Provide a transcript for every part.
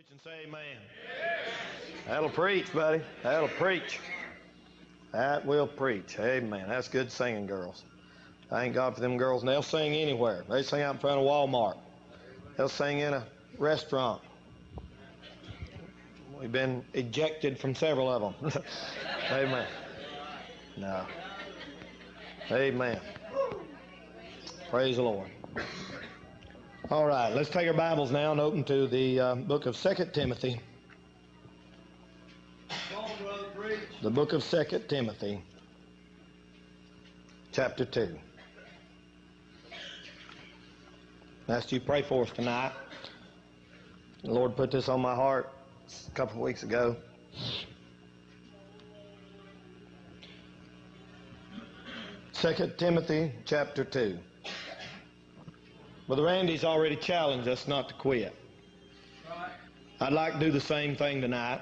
preach and say amen. That'll preach, buddy. That'll preach. That will preach. Amen. That's good singing, girls. Thank God for them girls. And they'll sing anywhere. They sing out in front of Walmart. They'll sing in a restaurant. We've been ejected from several of them. Amen. No. Amen. Praise the Lord. All right, let's take our Bibles now and open to the book of 2 Timothy. The book of 2 Timothy, chapter 2. I asked you to pray for us tonight. The Lord put this on my heart a couple of weeks ago. Second Timothy chapter 2. Brother Randy's already challenged us not to quit. I'd like to do the same thing tonight.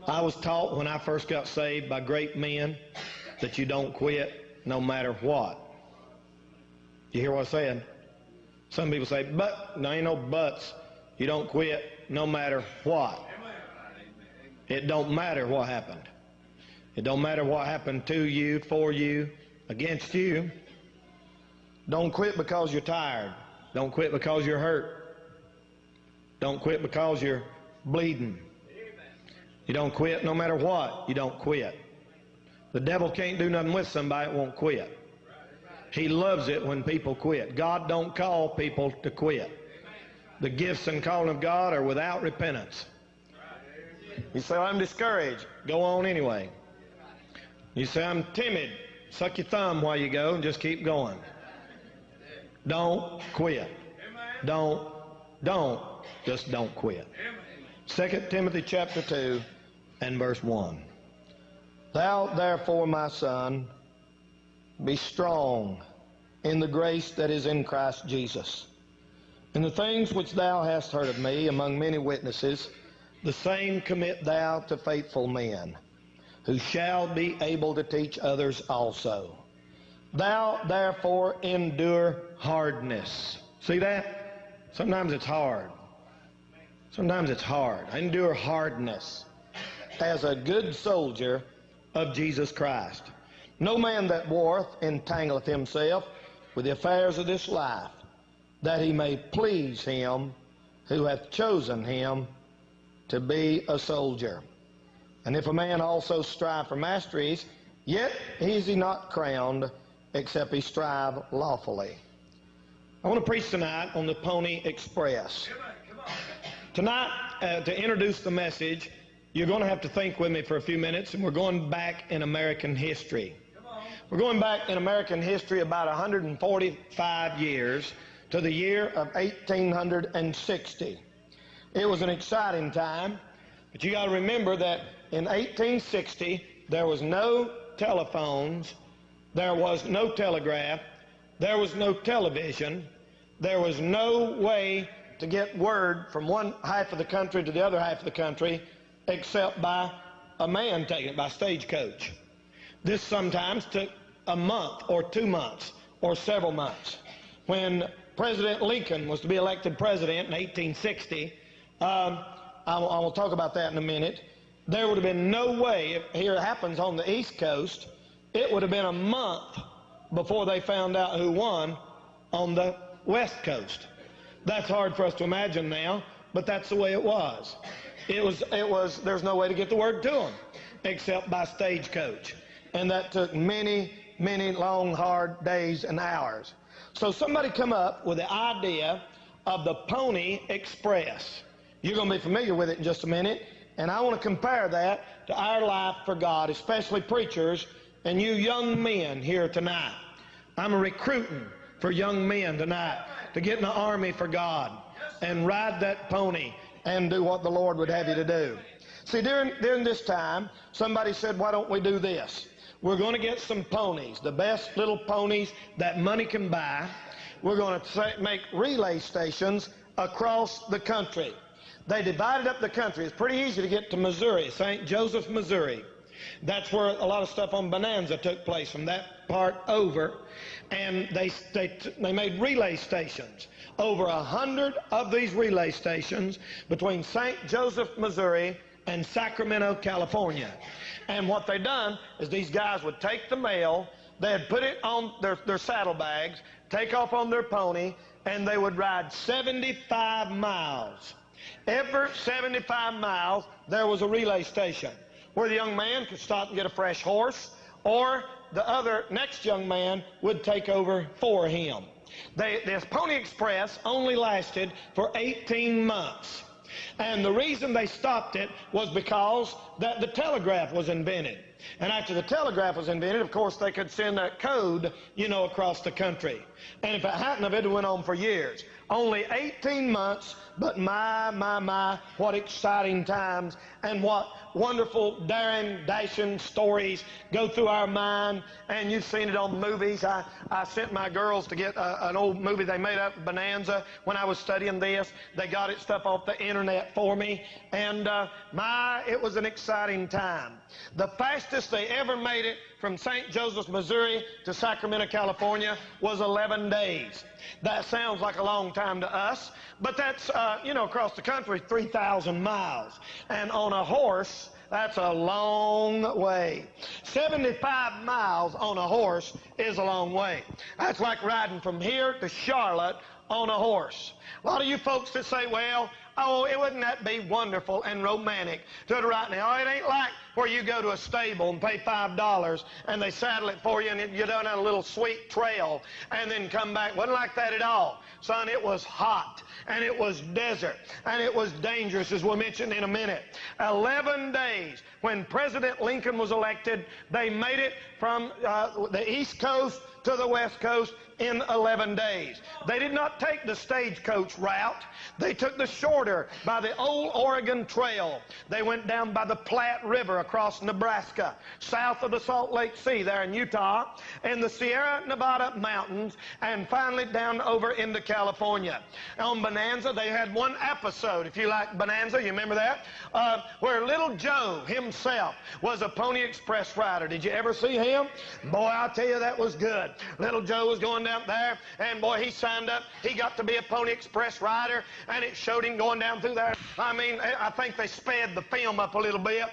I was taught when I first got saved by great men that you don't quit no matter what. You hear what I said? Some people say, but, there ain't no buts. You don't quit no matter what. It don't matter what happened. It don't matter what happened to you, for you, against you. Don't quit because you're tired. Don't quit because you're hurt. Don't quit because you're bleeding. You don't quit no matter what. You don't quit. The devil can't do nothing with somebody that won't quit. He loves it when people quit. God don't call people to quit. The gifts and calling of God are without repentance. You say, I'm discouraged. Go on anyway. You say, I'm timid. Suck your thumb while you go and just keep going. Don't quit. Just don't quit. 2 Timothy chapter 2 and verse 1. Thou therefore, my son, be strong in the grace that is in Christ Jesus. And the things which thou hast heard of me among many witnesses, the same commit thou to faithful men, who shall be able to teach others also. Thou therefore endure hardness. See that? Sometimes it's hard. Sometimes it's hard. Endure hardness as a good soldier of Jesus Christ. No man that warreth entangleth himself with the affairs of this life, that he may please him who hath chosen him to be a soldier. And if a man also strive for masteries, yet is he not crowned, except he strive lawfully. I want to preach tonight on the Pony Express. Tonight, to introduce the message, you're going to have to think with me for a few minutes, and we're going back in American history. We're going back in American history about 145 years to the year of 1860. It was an exciting time, but you got to remember that in 1860 there was no telephones, there was no telegraph, there was no television, there was no way to get word from one half of the country to the other half of the country except by a man taking it, by stagecoach. This sometimes took a month or 2 months or several months. When President Lincoln was to be elected president in 1860, I will talk about that in a minute, there would have been no way, if here it happens on the East Coast, it would have been a month before they found out who won on the West Coast. That's hard for us to imagine now, but that's the way it was. There's no way to get the word to them except by stagecoach. And that took many, many long, hard days and hours. So somebody come up with the idea of the Pony Express. You're going to be familiar with it in just a minute. And I want to compare that to our life for God, especially preachers and you young men here tonight. I'm recruiting for young men tonight to get in the army for God and ride that pony and do what the Lord would have you to do. See, during this time, somebody said, why don't we do this? We're going to get some ponies, the best little ponies that money can buy. We're going to make relay stations across the country. They divided up the country. It's pretty easy to get to Missouri, St. Joseph, Missouri. That's where a lot of stuff on Bonanza took place, from that part over. And they made relay stations. Over 100 of these relay stations between St. Joseph, Missouri and Sacramento, California. And what they done is these guys would take the mail, they'd put it on their saddlebags, take off on their pony, and they would ride 75 miles. Every 75 miles, there was a relay station where the young man could stop and get a fresh horse, or the next young man would take over for him. This Pony Express only lasted for 18 months. And the reason they stopped it was because the telegraph was invented. And after the telegraph was invented, of course, they could send that code, across the country. And if it hadn't, it went on for years. Only 18 months, but my, what exciting times, and what wonderful, daring, dashing stories go through our mind. And you've seen it on movies. I sent my girls to get an old movie they made up, Bonanza, when I was studying this. They got it stuff off the internet for me. And it was an exciting time. The fastest they ever made it from St. Joseph, Missouri to Sacramento, California was 11 days. That sounds like a long time to us, but that's, across the country, 3,000 miles. And on a horse, that's a long way. 75 miles on a horse is a long way. That's like riding from here to Charlotte on a horse. A lot of you folks that say, well, it wouldn't that be wonderful and romantic to ride now? It ain't like where you go to a stable and pay $5 and they saddle it for you and you down on a little sweet trail and then come back. It wasn't like that at all. Son, it was hot and it was desert and it was dangerous, as we'll mention in a minute. 11 days. When President Lincoln was elected, they made it from the East Coast to the West Coast in 11 days. They did not take the stagecoach route. They took the shorter by the old Oregon Trail. They went down by the Platte River across Nebraska, south of the Salt Lake Sea there in Utah, and the Sierra Nevada mountains, and finally down over into California. On Bonanza, they had one episode, if you like Bonanza, you remember that? Where Little Joe himself was a Pony Express rider. Did you ever see him? Boy, I'll tell you, that was good. Little Joe was going down there, and boy, he signed up. He got to be a Pony Express rider, and it showed him going down through there. I mean, I think they sped the film up a little bit.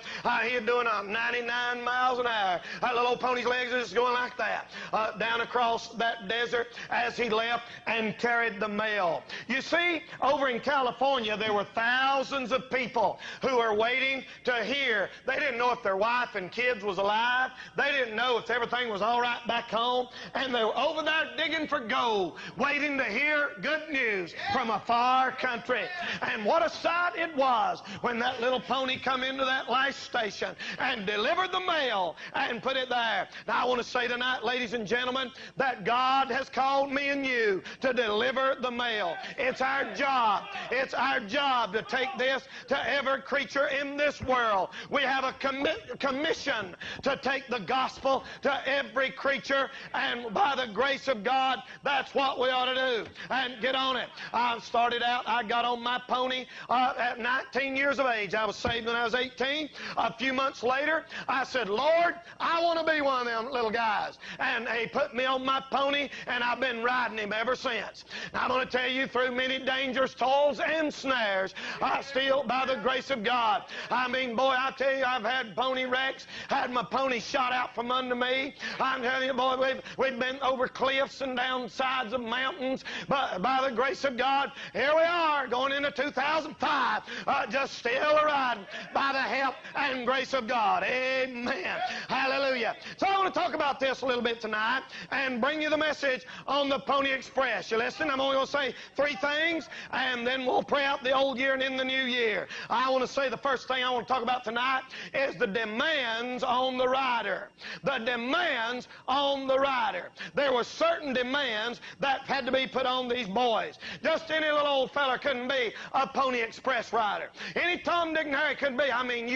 He was doing 99 miles an hour. That little old pony's legs are just going like that, down across that desert as he left and carried the mail. You see, over in California, there were thousands of people who were waiting to hear. They didn't know if their wife and kids was alive. They didn't know if everything was all right back home. And they were over there digging for gold, waiting to hear good news from a far country. And what a sight it was when that little pony come into that last station and delivered the mail and put it there. Now, I want to say tonight, ladies and gentlemen, that God has called me and you to deliver the mail. It's our job. It's our job to take this to every creature in this world. We have a commission to take the gospel to every creature, and by the grace of God, that's what we ought to do, and get on it. I started out, I got on my pony at 19 years of age. I was saved when I was 18. A few months later, I said, Lord, I want to be one of them little guys. And he put me on my pony, and I've been riding him ever since. Now, I'm going to tell you, through many dangers, toils, and snares, I still, by the grace of God, I mean, boy, I tell you, I've had pony wrecks, had my pony shot out from under me. I'm telling you, boy, we've been over cliffs and down sides of mountains, but by the grace of God, here we are, going into 2005, just still riding by the help and grace of God. Amen. Hallelujah. So I want to talk about this a little bit tonight and bring you the message on the Pony Express. You listen? I'm only going to say 3 things, and then we'll pray out the old year and in the new year. I want to say the first thing I want to talk about tonight is the demands on the rider. The demands on the rider. There were certain demands that had to be put on these boys. Just any little old fella couldn't be a Pony Express rider. Any Tom, Dick, and Harry could be. I mean,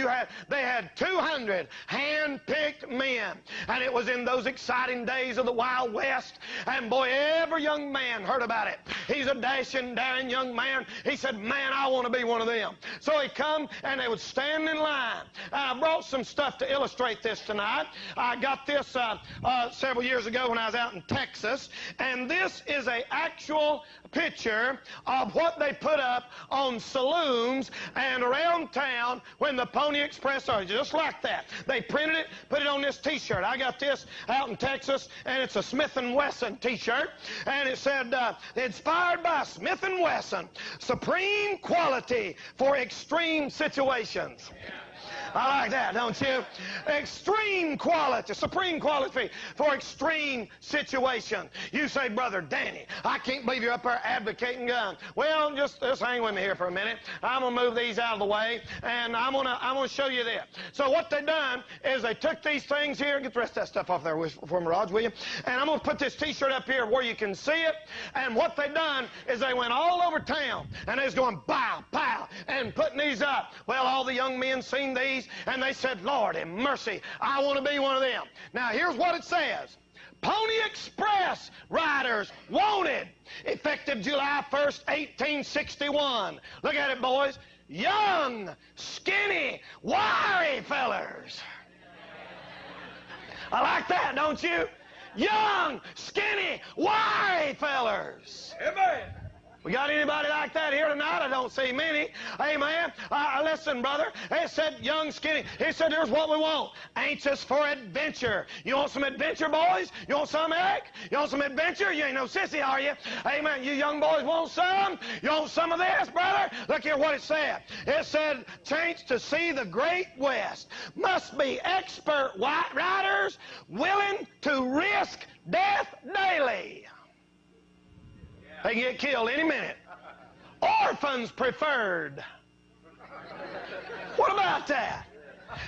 they had 200 hand-picked men, and it was in those exciting days of the Wild West, and boy, every young man heard about it. He's a dashing, daring young man. He said, man, I want to be one of them. So he come, and they would stand in line. I brought some stuff to illustrate this tonight. I got this several years ago when I was out in Texas, and this is an actual picture of what they put up on saloons and around town when the Pony Express started, just like that. They printed it, put it on this T-shirt. I got this out in Texas, and it's a Smith & Wesson T-shirt, and it said, inspired by Smith & Wesson, supreme quality for extreme situations. I like that, don't you? Extreme quality, supreme quality for extreme situations. You say, Brother Danny, I can't believe you're up there advocating guns. Well, just hang with me here for a minute. I'm going to move these out of the way, and I'm gonna show you this. So what they done is they took these things here. Get the rest of that stuff off there for me, Raj, will you? And I'm going to put this T-shirt up here where you can see it. And what they done is they went all over town, and they was going pow, pow, and putting these up. Well, all the young men seen these, and they said, Lord have mercy, I want to be one of them. Now, here's what it says. Pony Express riders wanted, effective July 1st, 1861. Look at it, boys. Young, skinny, wiry fellers. I like that, don't you? Young, skinny, wiry fellers. Amen. We got anybody like that here tonight? I don't see many. Amen. Listen, brother. It said young, skinny. He said, here's what we want. Anxious for adventure. You want some adventure, boys? You want some, Eric? You want some adventure? You ain't no sissy, are you? Amen. You young boys want some? You want some of this, brother? Look here what it said. It said, change to see the great West. Must be expert white riders willing to risk death daily. They can get killed any minute. Orphans preferred. What about that?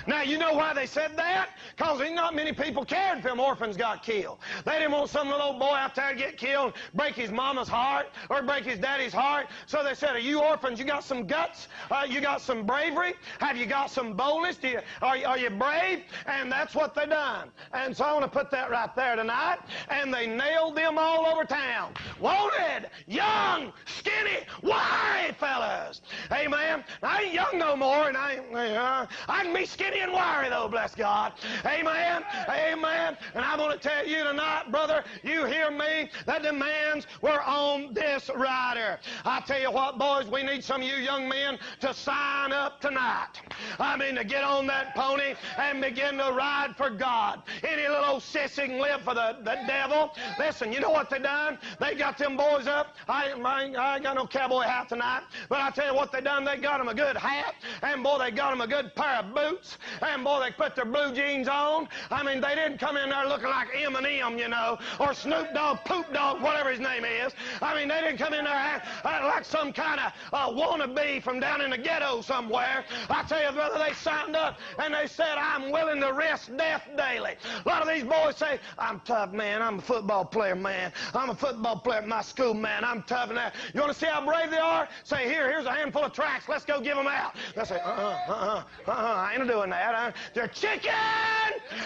Now, you know why they said that? Because not many people cared if them orphans got killed. They didn't want some little boy out there to get killed, break his mama's heart, or break his daddy's heart. So they said, are you orphans? You got some guts? You got some bravery? Have you got some boldness? Are you brave? And that's what they done. And so I want to put that right there tonight. And they nailed them all over town. Wanted, young, skinny, wiry fellas. Amen. I ain't young no more, and I can be skinny and wiry, though, bless God. Amen. Amen. And I'm going to tell you tonight, brother, you hear me, the demands were on this rider. I tell you what, boys, we need some of you young men to sign up tonight. I mean, to get on that pony and begin to ride for God. Any little old sissy can live for the devil. Listen, you know what they done? They got them boys up. I ain't got no cowboy hat tonight, but I tell you what they done. They got them a good hat, and boy, they got them a good pair of boots, and boy, they put their blue jeans on. I mean, they didn't come in there looking like Eminem, you know, or Snoop Dogg, Poop Dog, whatever his name is. I mean, they didn't come in there like some kind of wannabe from down in the ghetto somewhere. I tell you, brother, they signed up, and they said, I'm willing to risk death daily. A lot of these boys say, I'm tough, man. I'm a football player, man. I'm a football player at my school, man. I'm tough and that. You want to see how brave they are? Say, here's a handful of tracks. Let's go give them out. They say, I ain't doing that. They're chicken!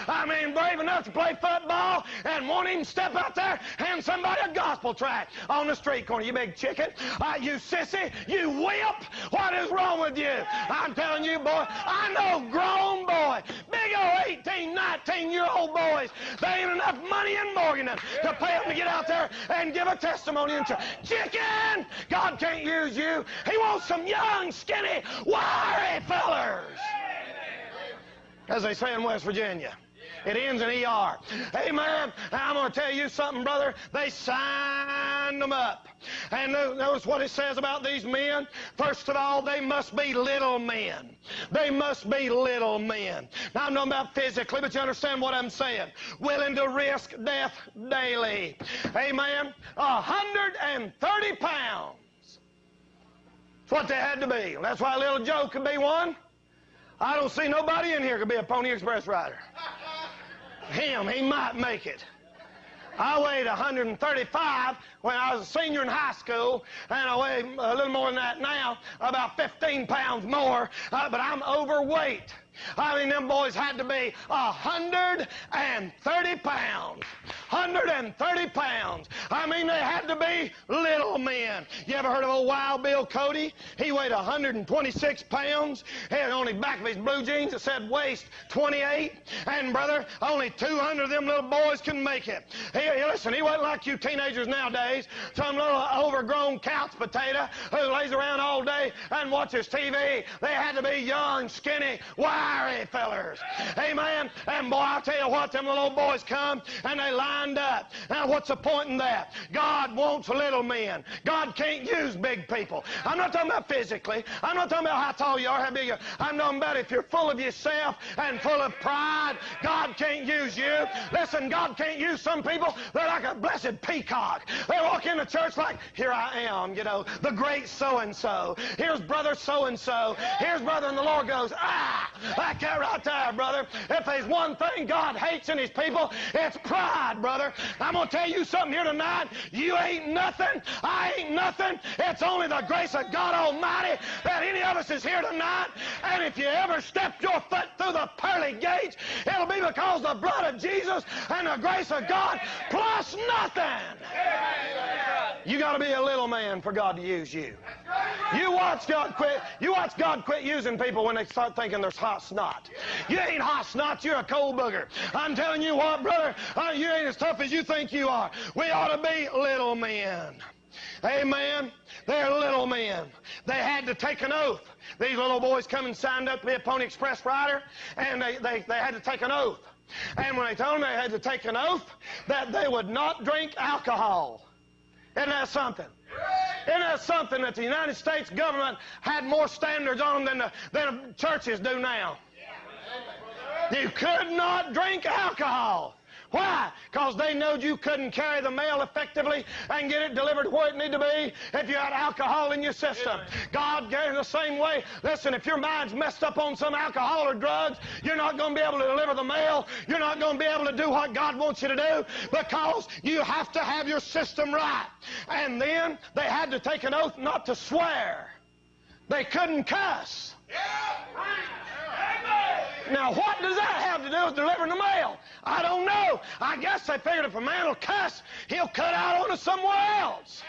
I mean, brave enough to play football and won't even step out there, hand somebody a gospel tract on the street corner. You big chicken. You sissy. You whip. What is wrong with you? I'm telling you, boy, I know grown boys, big old 18, 19-year-old boys, they ain't enough money in Morganton to pay them to get out there and give a testimony. Chicken! God can't use you. He wants some young, skinny, wiry fellers, as they say in West Virginia. It ends in ER. Amen. I'm going to tell you something, brother. They signed them up. And notice what it says about these men. First of all, they must be little men. They must be little men. Now, I'm not about physically, but you understand what I'm saying. Willing to risk death daily. Amen. 130 pounds. That's what they had to be. That's why Little Joe could be one. I don't see nobody in here could be a Pony Express rider. Him, he might make it. I weighed 135 when I was a senior in high school, and I weigh a little more than that now, about 15 pounds more, but I'm overweight. I mean, them boys had to be 130 pounds. 130 pounds. I mean, they had to be little men. You ever heard of old Wild Bill Cody? He weighed 126 pounds. He had on the back of his blue jeans that said waist 28. And, brother, only 200 of them little boys can make it. Listen, he wasn't like you teenagers nowadays, some little overgrown couch potato who lays around all day and watches TV. They had to be young, skinny, wiry fellers. Amen. And boy, I'll tell you what, them little boys come and they lined up. Now, what's the point in that? God wants little men. God can't use big people. I'm not talking about physically. I'm not talking about how tall you are, how big you are. I'm talking about if you're full of yourself and full of pride, God can't use you. Listen, God can't use some people. They're like a blessed peacock. They walk into church like, here I am, you know, the great so-and-so. Here's brother so-and-so. Here's brother, and the Lord goes, like that right there, brother. If there's one thing God hates in his people, it's pride, brother. I'm going to tell you something here tonight. You ain't nothing. I ain't nothing. It's only the grace of God Almighty that any of us is here tonight. And if you ever step your foot through the pearly gates, it'll be because the blood of Jesus and the grace of God plus nothing. You got to be a little man for God to use you. You watch God quit using people when they start thinking there's hot snot. You ain't hot snot, you're a cold booger. I'm telling you what, brother, you ain't as tough as you think you are. We ought to be little men. Amen. They're little men. They had to take an oath. These little boys come and signed up to be a Pony Express rider, and they had to take an oath. And when they told them they had to take an oath that they would not drink alcohol. Isn't that something? Isn't that something that the United States government had more standards on them than the churches do now? You could not drink alcohol. Why? Because they knowed you couldn't carry the mail effectively and get it delivered where it needed to be if you had alcohol in your system. God gave the same way. Listen, if your mind's messed up on some alcohol or drugs, you're not going to be able to deliver the mail. You're not going to be able to do what God wants you to do because you have to have your system right. And then they had to take an oath not to swear. They couldn't cuss. Now, what does that have to do with delivering the mail? I don't know. I guess they figured if a man will cuss, he'll cut out on to somewhere else.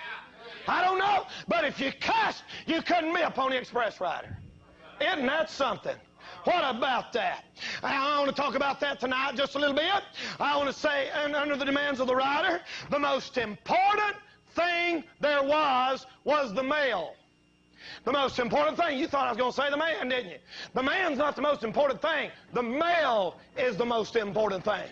I don't know. But if you cussed, you couldn't be a Pony Express rider. Isn't that something? What about that? I want to talk about that tonight just a little bit. I want to say, under the demands of the rider, the most important thing there was the mail. The most important thing. You thought I was going to say the man, didn't you? The man's not the most important thing. The mail is the most important thing.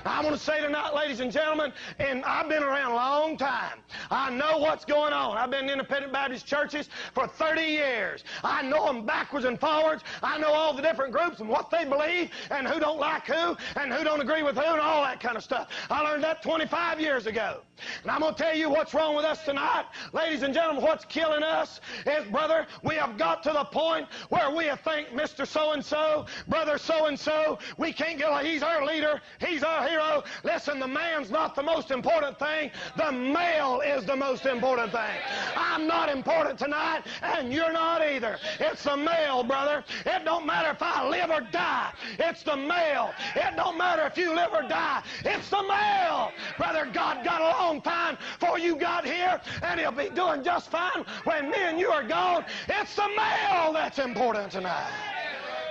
I want to say tonight, ladies and gentlemen, and I've been around a long time. I know what's going on. I've been in independent Baptist churches for 30 years. I know them backwards and forwards. I know all the different groups and what they believe and who don't like who and who don't agree with who and all that kind of stuff. I learned that 25 years ago. And I'm going to tell you what's wrong with us tonight. Ladies and gentlemen, what's killing us is, brother, we have got to the point where we think Mr. So-and-so, brother so-and-so, we can't get, he's our leader, he's our hero. Listen, the man's not the most important thing. The male is the most important thing. I'm not important tonight, and you're not either. It's the male, brother. It don't matter if I live or die. It's the male. It don't matter if you live or die. It's the male. Brother, God got a long time before you got here, and he'll be doing just fine when me and you are gone. It's the male that's important tonight.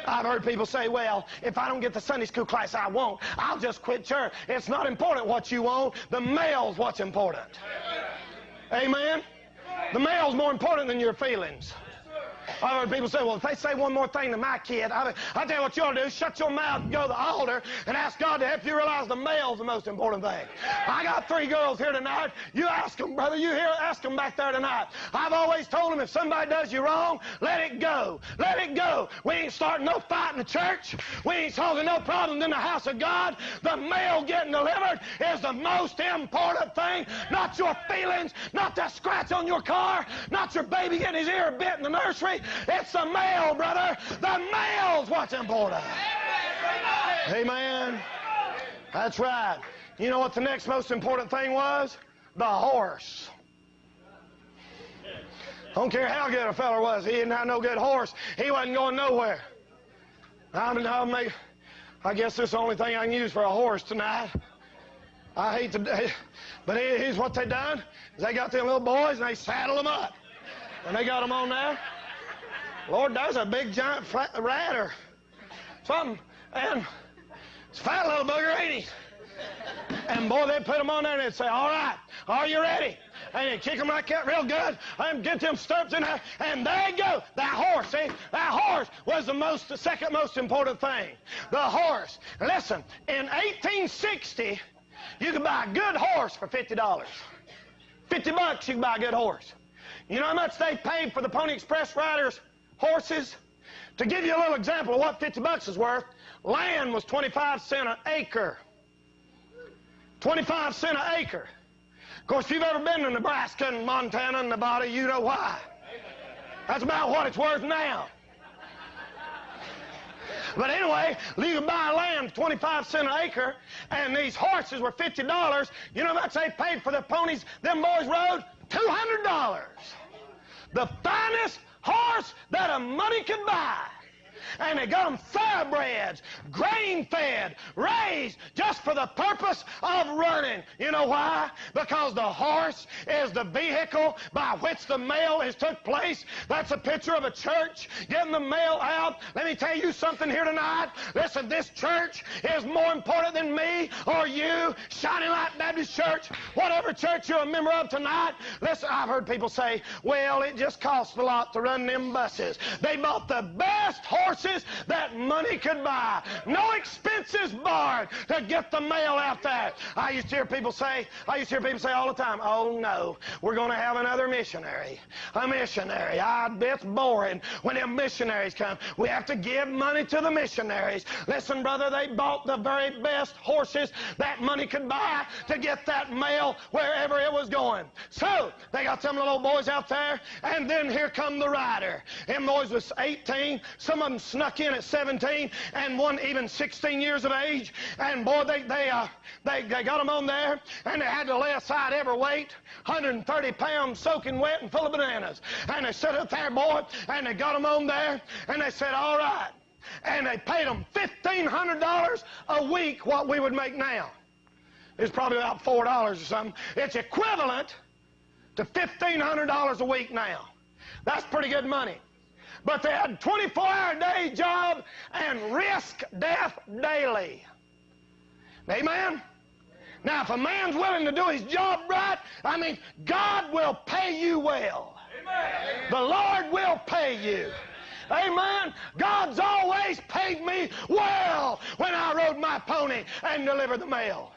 I've heard people say, well, if I don't get the Sunday school class I want, I'll just quit church. It's not important what you want. The male's what's important. Amen? The male's more important than your feelings. I've heard people say, well, if they say one more thing to my kid, I'll tell you what you ought to do. Shut your mouth and go to the altar and ask God to help you realize the male's the most important thing. I got 3 girls here tonight. You ask them, brother. You hear? Ask them back there tonight. I've always told them if somebody does you wrong, let it go. Let it go. We ain't starting no fight in the church. We ain't solving no problems in the house of God. The male getting delivered is the most important thing. Not your feelings, not that scratch on your car, not your baby getting his ear bit in the nursery. It's the male, brother. The male's what's important. Amen. That's right. You know what the next most important thing was? The horse. I don't care how good a fella was. He didn't have no good horse. He wasn't going nowhere. I guess this is the only thing I can use for a horse tonight. I hate to, but here's what they done. Is they got them little boys and they saddled them up. And they got them on there. Lord, there's a big giant rat or something. And it's a fat little booger, ain't he? And boy, they'd put them on there and they'd say, all right, are you ready? And they'd kick them like that real good and get them stirrups in there. And there you go. That horse, see? That horse was the second most important thing. The horse. Listen, in 1860, you could buy a good horse for $50. $50 you could buy a good horse. You know how much they paid for the Pony Express riders' horses? To give you a little example of what $50 is worth, land was 25 cents an acre. 25 cents an acre. Of course, if you've ever been to Nebraska and Montana and Nevada, you know why. That's about what it's worth now. But anyway, you could buy land 25 cents an acre, and these horses were $50. You know how much they paid for the ponies them boys rode? $200. The finest horse that a money could buy. And they got them thoroughbreds, grain-fed, raised just for the purpose of running. You know why? Because the horse is the vehicle by which the mail is took place. That's a picture of a church getting the mail out. Let me tell you something here tonight. Listen, this church is more important than me or you, Shining Light Baptist Church, whatever church you're a member of tonight. Listen, I've heard people say, well, it just costs a lot to run them buses. They bought the best horses that money could buy. No expenses barred to get the mail out there. I used to hear people say all the time, oh no, we're going to have another missionary. A missionary. I bet it's boring when them missionaries come. We have to give money to the missionaries. Listen, brother, they bought the very best horses that money could buy to get that mail wherever it was going. So, they got some little boys out there, and then here come the rider. Them boys was 18. Some of them snuck in at 17, and one even 16 years of age. And boy, they got them on there, and they had to lay aside every weight, 130 pounds soaking wet and full of bananas. And they set up there, boy, and they got them on there, and they said, all right. And they paid them $1,500 a week, what we would make now. It's probably about $4 or something. It's equivalent to $1,500 a week now. That's pretty good money. But they had a 24-hour-a-day job and risk death daily. Amen? Now, if a man's willing to do his job right, I mean, God will pay you well. Amen. The Lord will pay you. Amen? God's always paid me well when I rode my pony and delivered the mail.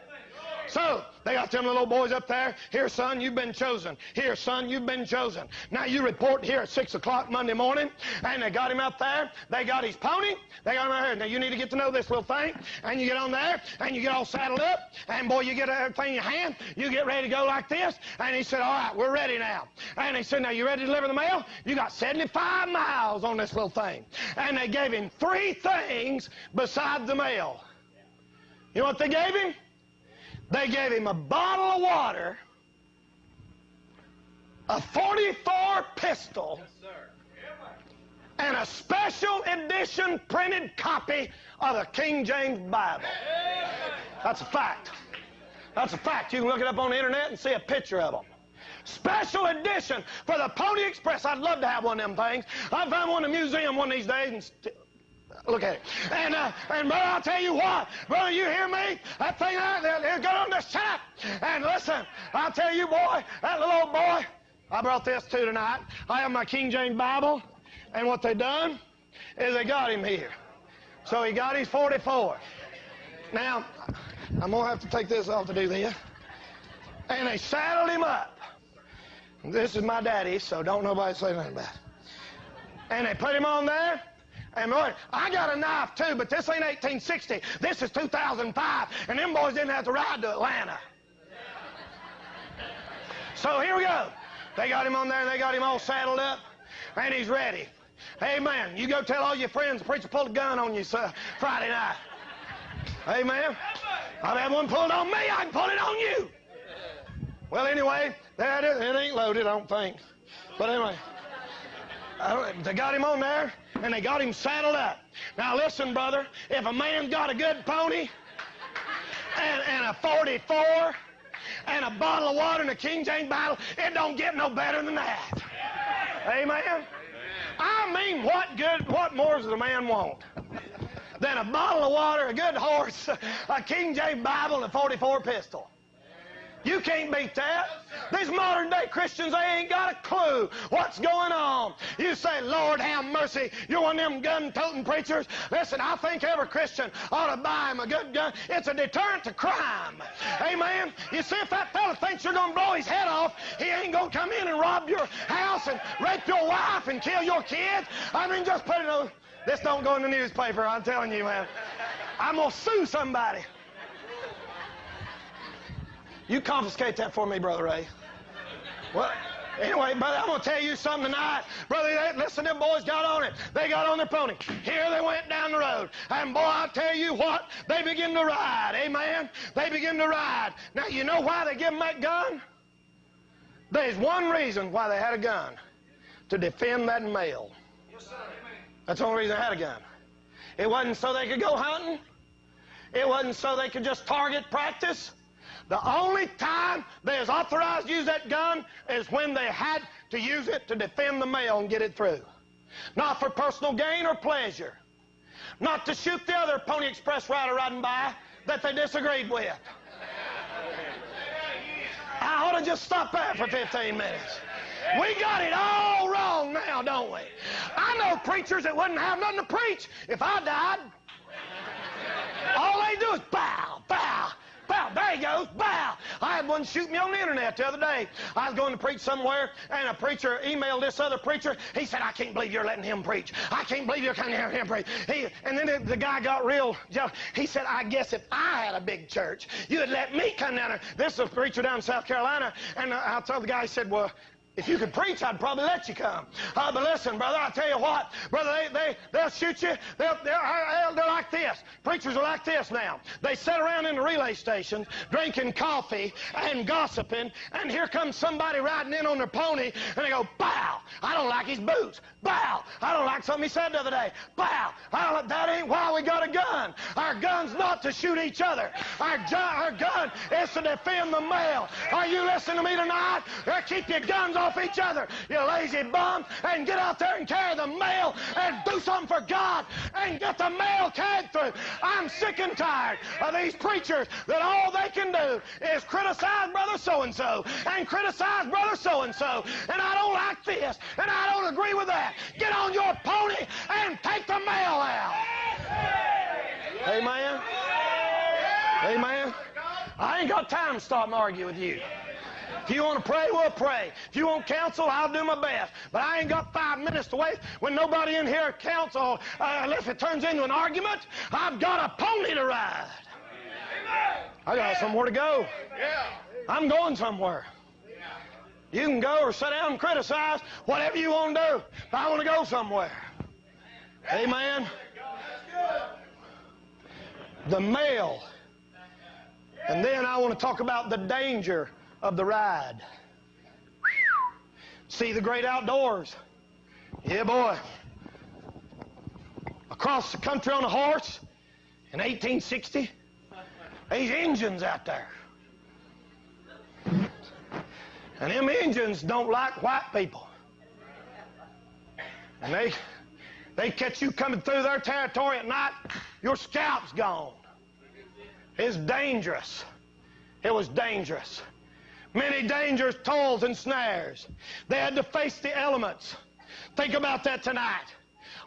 So, they got them little boys up there. Here, son, you've been chosen. Here, son, you've been chosen. Now, you report here at 6 o'clock Monday morning, and they got him up there. They got his pony. They got him out here. Now, you need to get to know this little thing. And you get on there, and you get all saddled up, and, boy, you get everything in your hand. You get ready to go like this. And he said, all right, we're ready now. And he said, now, you ready to deliver the mail? You got 75 miles on this little thing. And they gave him 3 things besides the mail. You know what they gave him? They gave him a bottle of water, a .44 pistol, and a special edition printed copy of the King James Bible. That's a fact. That's a fact. You can look it up on the internet and see a picture of them. Special edition for the Pony Express. I'd love to have one of them things. I'll find one in the museum one of these days and look at it. And brother, I'll tell you what. Brother, you hear me? That thing there, go on the shut. And listen, I'll tell you, boy, that little old boy, I brought this too tonight. I have my King James Bible. And what they done is they got him here. So he got his 44. Now, I'm going to have to take this off to do this. And they saddled him up. This is my daddy, so don't nobody say nothing about it. And they put him on there. And boy, I got a knife too, but this ain't 1860. This is 2005, and them boys didn't have to ride to Atlanta. So here we go. They got him on there, and they got him all saddled up, and he's ready. Amen. You go tell all your friends the preacher pulled a gun on you Friday night. Amen. I've had one pulled on me. I can pull it on you. Well, anyway, there it is. It ain't loaded, I don't think. But anyway. They got him on there, and they got him saddled up. Now listen, brother, if a man's got a good pony and a 44 and a bottle of water and a King James Bible, it don't get no better than that. Amen? I mean, what more does a man want than a bottle of water, a good horse, a King James Bible, and a 44 pistol? You can't beat that. These modern day Christians, they ain't got a clue what's going on. You say, Lord, have mercy. You're one of them gun-toting preachers. Listen, I think every Christian ought to buy him a good gun. It's a deterrent to crime. Amen? You see, if that fella thinks you're going to blow his head off, he ain't going to come in and rob your house and rape your wife and kill your kids. I mean, just put it on. This don't go in the newspaper, I'm telling you, man. I'm going to sue somebody. You confiscate that for me, Brother Ray. Well, anyway, brother, I'm going to tell you something tonight. Brother, listen, them boys got on it. They got on their pony. Here they went down the road. And boy, I'll tell you what, they begin to ride. Amen? They begin to ride. Now, you know why they give them that gun? There's one reason why they had a gun. To defend that male. That's the only reason they had a gun. It wasn't so they could go hunting. It wasn't so they could just target practice. The only time they was authorized to use that gun is when they had to use it to defend the male and get it through. Not for personal gain or pleasure. Not to shoot the other Pony Express rider riding by that they disagreed with. I ought to just stop that for 15 minutes. We got it all wrong now, don't we? I know preachers that wouldn't have nothing to preach if I died. All they do is bow, bow. Bow, there he goes, bow. I had one shoot me on the internet the other day. I was going to preach somewhere, and a preacher emailed this other preacher. He said, I can't believe you're letting him preach. I can't believe you're letting him preach. And then the guy got real jealous. He said, I guess if I had a big church, you'd let me come down there. This is a preacher down in South Carolina, and I told the guy, he said, well, if you could preach, I'd probably let you come. But listen, brother, I tell you what, brother, they'll shoot you. They're like this. Preachers are like this now. They sit around in the relay stations drinking coffee and gossiping, and here comes somebody riding in on their pony, and they go, bow, I don't like his boots. Bow, I don't like something he said the other day. Bow, that ain't why we got a gun. Our gun's not to shoot each other. Our gun is to defend the male. Are you listening to me tonight? Keep your guns off each other, you lazy bum, and get out there and carry the mail and do something for God and get the mail carried through. I'm sick and tired of these preachers that all they can do is criticize brother so-and-so and criticize brother so-and-so, and I don't like this and I don't agree with that. Get on your pony and take the mail out. Amen? Amen? I ain't got time to stop and argue with you. If you want to pray, we'll pray. If you want counsel, I'll do my best. But I ain't got 5 minutes to waste when nobody in here counsel. If it turns into an argument, I've got a pony to ride. I got somewhere to go. I'm going somewhere. You can go or sit down and criticize, whatever you want to do. But I want to go somewhere. Amen. The male. And then I want to talk about the danger of the ride. See the great outdoors. Yeah, boy. Across the country on a horse in 1860. These engines out there. And them engines don't like white people. And they catch you coming through their territory at night, your scalp's gone. It's dangerous. It was dangerous. Many dangers, toils, and snares. They had to face the elements. Think about that tonight.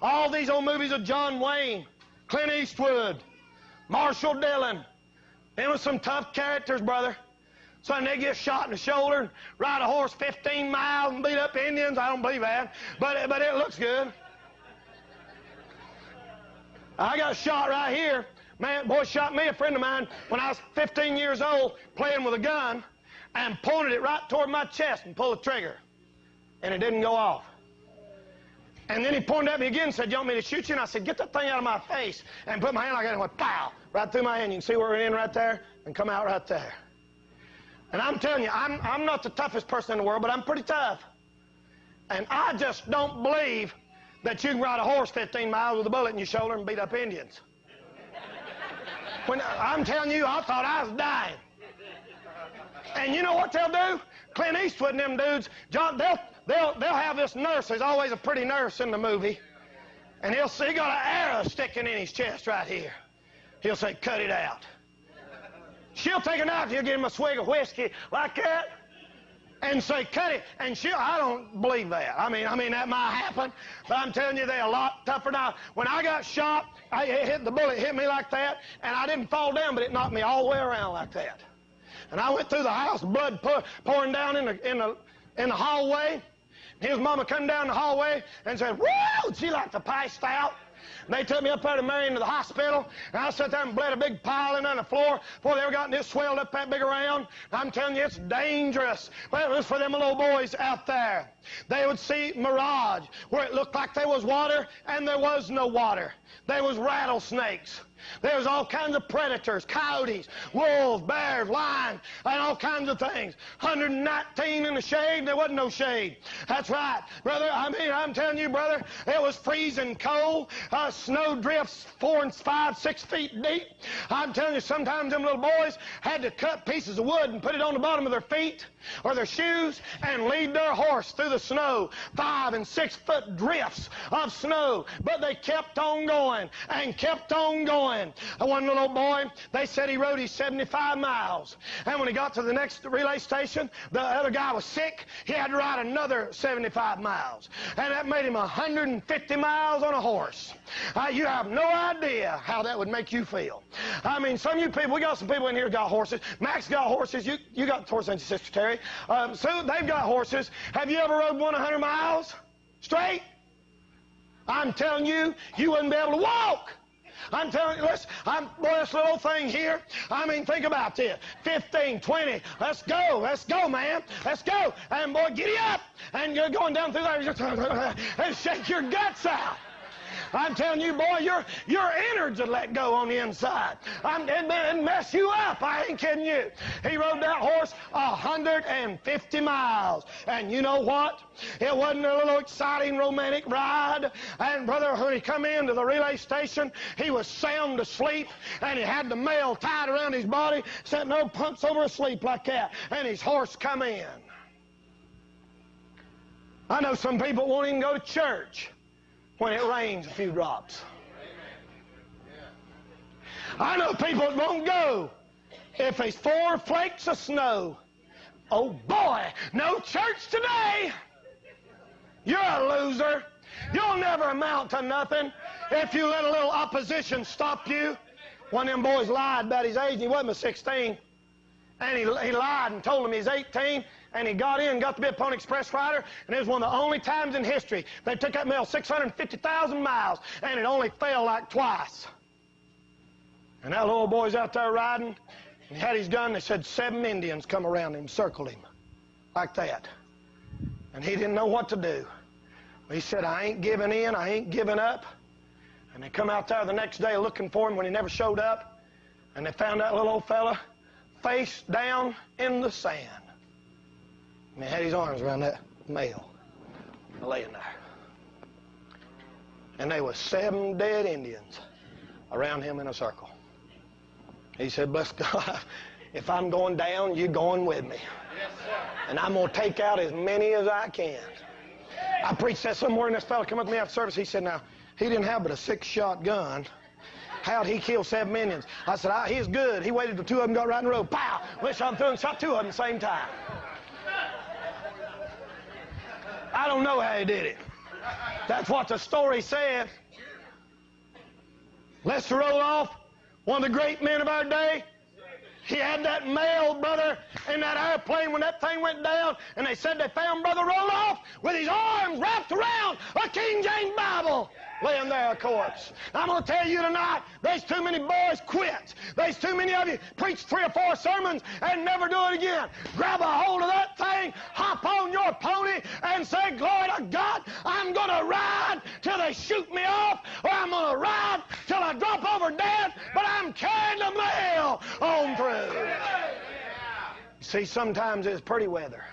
All these old movies of John Wayne, Clint Eastwood, Marshall Dillon. They were some tough characters, brother. So they get shot in the shoulder and ride a horse 15 miles and beat up Indians. I don't believe that. But it looks good. I got shot right here. Man, boy shot me, a friend of mine, when I was 15 years old, playing with a gun, and pointed it right toward my chest and pulled the trigger. And it didn't go off. And then he pointed at me again and said, you want me to shoot you? And I said, get that thing out of my face. And put my hand like that and went, pow, right through my hand. You can see where we're in right there and come out right there. And I'm telling you, I'm not the toughest person in the world, but I'm pretty tough. And I just don't believe that you can ride a horse 15 miles with a bullet in your shoulder and beat up Indians. When I'm telling you, I thought I was dying. And you know what they'll do? Clint Eastwood and them dudes, John, they'll have this nurse. There's always a pretty nurse in the movie. And he'll see, he got an arrow sticking in his chest right here. He'll say, cut it out. She'll take a knife and he'll give him a swig of whiskey like that and say, cut it. And I don't believe that. I mean, that might happen, but I'm telling you, they're a lot tougher now. When I got shot, the bullet hit me like that, and I didn't fall down, but it knocked me all the way around like that. And I went through the house, blood pouring down in the hallway. His mama come down the hallway and said, whoa, she like to passed out. And they took me up there to Marion to the hospital, and I sat there and bled a big pile in on the floor before they ever got this swelled up that big around. I'm telling you, it's dangerous. Well, it was for them little boys out there. They would see mirage, where it looked like there was water, and there was no water. There was rattlesnakes. There was all kinds of predators, coyotes, wolves, bears, lions, and all kinds of things. 119 in the shade, there wasn't no shade. That's right, brother. I'm telling you, brother, it was freezing cold. Snow drifts 4 and 5, 6 feet deep. I'm telling you, sometimes them little boys had to cut pieces of wood and put it on the bottom of their feet or their shoes and lead their horse through the snow. 5 and 6 foot drifts of snow. But they kept on going and kept on going. One little boy, they said he rode his 75 miles. And when he got to the next relay station, the other guy was sick. He had to ride another 75 miles. And that made him 150 miles on a horse. You have no idea how that would make you feel. I mean, some of you people, we got some people in here who got horses. Max got horses. You got horses, ain't you, Sister Terry? Sue, they've got horses. Have you ever rode 100 miles straight? I'm telling you, you wouldn't be able to walk. I'm telling you, boy, this little thing here, I mean, think about this. 15, 20, let's go, man, let's go. And boy, giddy up, and you're going down through there and shake your guts out. I'm telling you, boy, your innards would let go on the inside. It'd mess you up. I ain't kidding you. He rode that horse 150 miles. And you know what? It wasn't a little exciting, romantic ride. And, brother, when he come into the relay station, he was sound asleep, and he had the mail tied around his body, sitting there punks over asleep like that. And his horse come in. I know some people won't even go to church when it rains a few drops. I know people that won't go if there's 4 flakes of snow. Oh boy, no church today. You're a loser. You'll never amount to nothing if you let a little opposition stop you. One of them boys lied about his age, and he wasn't but 16. And he lied and told him he's 18, and he got in, got to be a Pony Express rider, and it was one of the only times in history they took that mail 650,000 miles, and it only fell like twice. And that little boy's out there riding, and he had his gun. They said 7 Indians come around him, circled him, like that. And he didn't know what to do. He said, I ain't giving in, I ain't giving up. And they come out there the next day looking for him when he never showed up, and they found that little old fella face down in the sand. And he had his arms around that mail, laying there. And there was 7 dead Indians around him in a circle. He said, bless God, if I'm going down, you're going with me. Yes, sir. And I'm going to take out as many as I can. I preached that somewhere, and this fellow came up to me after service. He said, now, he didn't have but a 6-shot gun. How'd he kill 7 Indians? I said, he's good. He waited till 2 of them got right in a row. Pow! Went shot through and shot 2 of them at the same time. I don't know how he did it. That's what the story said. Lester Roloff, one of the great men of our day, he had that mail, brother, in that airplane when that thing went down, and they said they found Brother Roloff with his arms wrapped around a King James Bible, laying there a corpse. I'm going to tell you tonight, there's too many boys quit. There's too many of you preach 3 or 4 sermons and never do it again. Grab a hold of that thing, hop on your pony, and say, glory to God, I'm going to ride till they shoot me off, or I'm going to ride till I drop over dead, but I'm carrying the mail on through. See, sometimes it's pretty weather.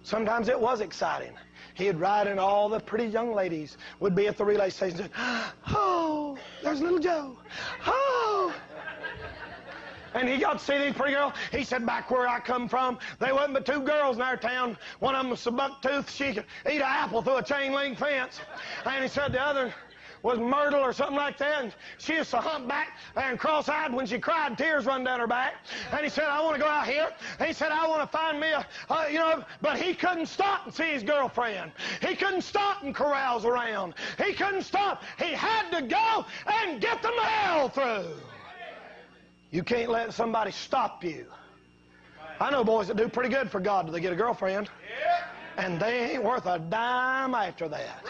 Sometimes it was exciting. he'd ride and all the pretty young ladies would be at the relay station saying, oh, there's little Joe. Oh. And he got to see these pretty girls. He said, back where I come from, there wasn't but 2 girls in our town. One of them was so buck-toothed she could eat an apple through a chain-link fence. And he said the other was Myrtle or something like that. And she used to humpback and cross-eyed when she cried, tears run down her back. And he said, I want to go out here. And he said, I want to find me but he couldn't stop and see his girlfriend. He couldn't stop and carouse around. He couldn't stop. He had to go and get the mail through. You can't let somebody stop you. I know boys that do pretty good for God till they get a girlfriend. And they ain't worth a dime after that.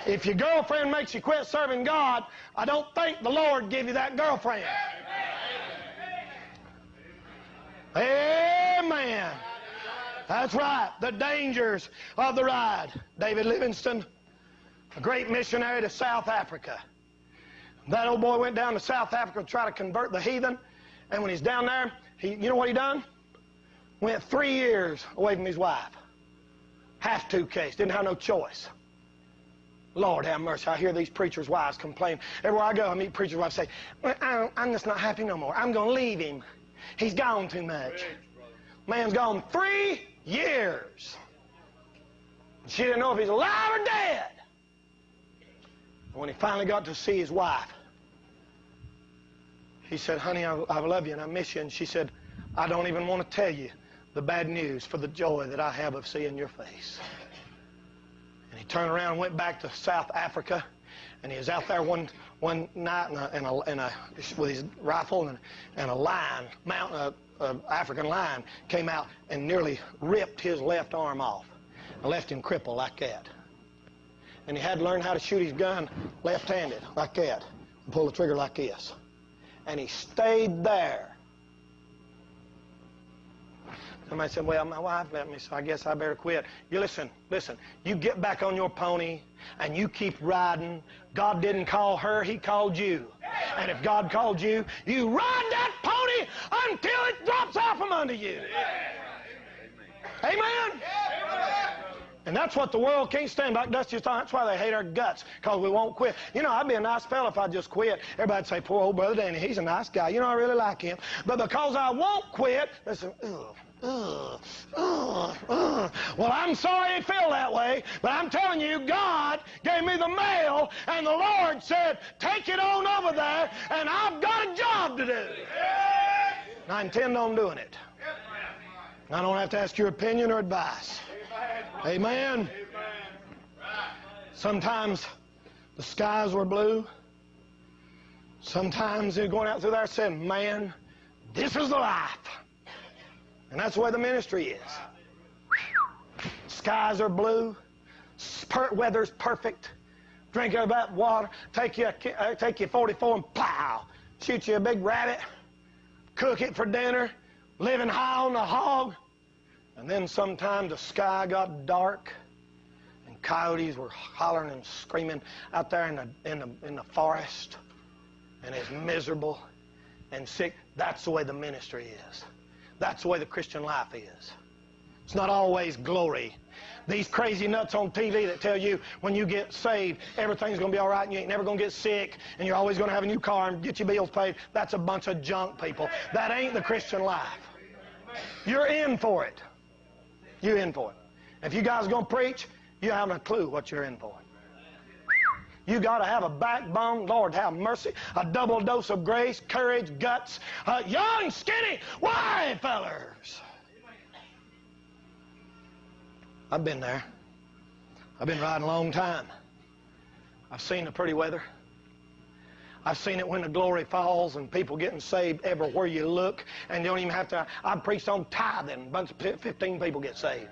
If your girlfriend makes you quit serving God, I don't think the Lord give you that girlfriend. Amen. That's right. The dangers of the ride. David Livingstone, a great missionary to South Africa. That old boy went down to South Africa to try to convert the heathen. And when he's down there, you know what he done? Went 3 years away from his wife. Have-to case. Didn't have no choice. Lord have mercy. I hear these preachers' wives complain. Everywhere I go, I meet preachers' wives say, I'm just not happy no more. I'm going to leave him. He's gone too much. Man's gone 3 years. She didn't know if he's alive or dead. When he finally got to see his wife, he said, honey, I love you and I miss you. And she said, I don't even want to tell you the bad news for the joy that I have of seeing your face. And he turned around and went back to South Africa. And he was out there one night with his rifle and a lion, African lion, came out and nearly ripped his left arm off and left him crippled like that. And he had to learn how to shoot his gun left-handed, like that, and pull the trigger like this. And he stayed there. Somebody said, well, my wife left me, so I guess I better quit. You listen. You get back on your pony, and you keep riding. God didn't call her, he called you. And if God called you, you ride that pony until it drops out from under you. Amen? And that's what the world can't stand, like Dusty was talking. That's why they hate our guts, because we won't quit. You know, I'd be a nice fella if I just quit. Everybody'd say, poor old brother Danny, he's a nice guy. You know, I really like him. But because I won't quit, they say, well, I'm sorry you feel that way, but I'm telling you, God gave me the mail, and the Lord said, take it on over there, and I've got a job to do. And I intend on doing it. I don't have to ask your opinion or advice. Amen. Sometimes the skies were blue. Sometimes they're going out through there saying, man, this is the life. And that's the way the ministry is. Skies are blue. Weather's perfect. Drink of that water. Take you 44 and plow. Shoot you a big rabbit. Cook it for dinner. Living high on the hog. And then sometime the sky got dark, and coyotes were hollering and screaming out there in the forest, and it's miserable and sick. That's the way the ministry is. That's the way the Christian life is. It's not always glory. These crazy nuts on TV that tell you when you get saved, everything's going to be all right and you ain't never going to get sick and you're always going to have a new car and get your bills paid, that's a bunch of junk, people. That ain't the Christian life. You're in for it. You're in for it. If you guys are going to preach, you haven't a clue what you're in for. You got to have a backbone, Lord have mercy, a double dose of grace, courage, guts, young, skinny, wiry fellers. I've been there. I've been riding a long time. I've seen the pretty weather. I've seen it when the glory falls and people getting saved everywhere you look, and you don't even have to. I preached on tithing. A bunch of 15 people get saved.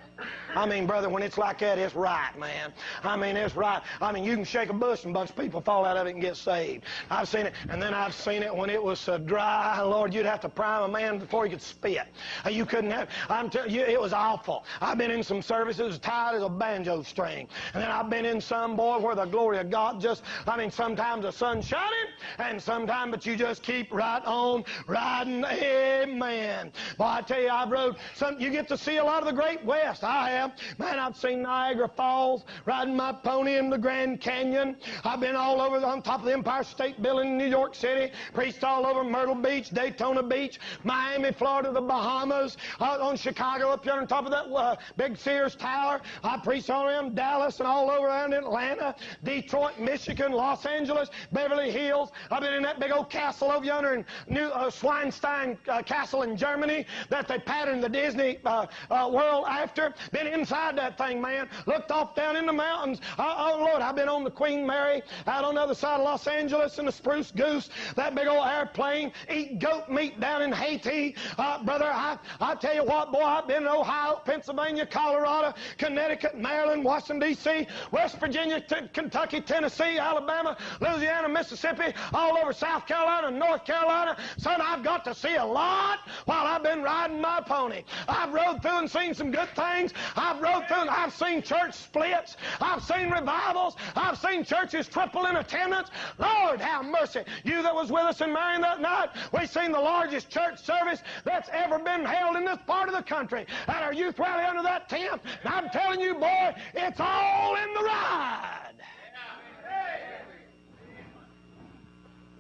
I mean, brother, when it's like that, it's right, man. I mean, it's right. I mean, you can shake a bush and a bunch of people fall out of it and get saved. I've seen it, and then I've seen it when it was so dry, Lord, you'd have to prime a man before he could spit. You couldn't have. I'm telling you, it was awful. I've been in some services as tight as a banjo string, and then I've been in some, boy, where the glory of God just, I mean, sometimes the sun's shining, and sometime, but you just keep right on riding. Amen. Boy, I tell you, I've rode some. You get to see a lot of the Great West. I have. Man, I've seen Niagara Falls, riding my pony in the Grand Canyon. I've been all over on top of the Empire State Building in New York City, preached all over Myrtle Beach, Daytona Beach, Miami, Florida, the Bahamas, on Chicago, up here on top of that big Sears Tower. I preached all around Dallas and all over around Atlanta, Detroit, Michigan, Los Angeles, Beverly Hills. I've been in that big old castle over yonder in New Schweinstein Castle in Germany that they patterned the Disney world after. Been inside that thing, man. Looked off down in the mountains. Oh, Lord, I've been on the Queen Mary out on the other side of Los Angeles in the Spruce Goose, that big old airplane, eat goat meat down in Haiti. Brother, I tell you what, boy, I've been in Ohio, Pennsylvania, Colorado, Connecticut, Maryland, Washington, D.C., West Virginia, Kentucky, Tennessee, Alabama, Louisiana, Mississippi, all over South Carolina, North Carolina. Son, I've got to see a lot while I've been riding my pony. I've rode through and seen some good things. I've rode through and I've seen church splits. I've seen revivals. I've seen churches triple in attendance. Lord, have mercy. You that was with us in Marion that night, we seen the largest church service that's ever been held in this part of the country at our youth rally under that tent. And I'm telling you, boy, it's all in the ride.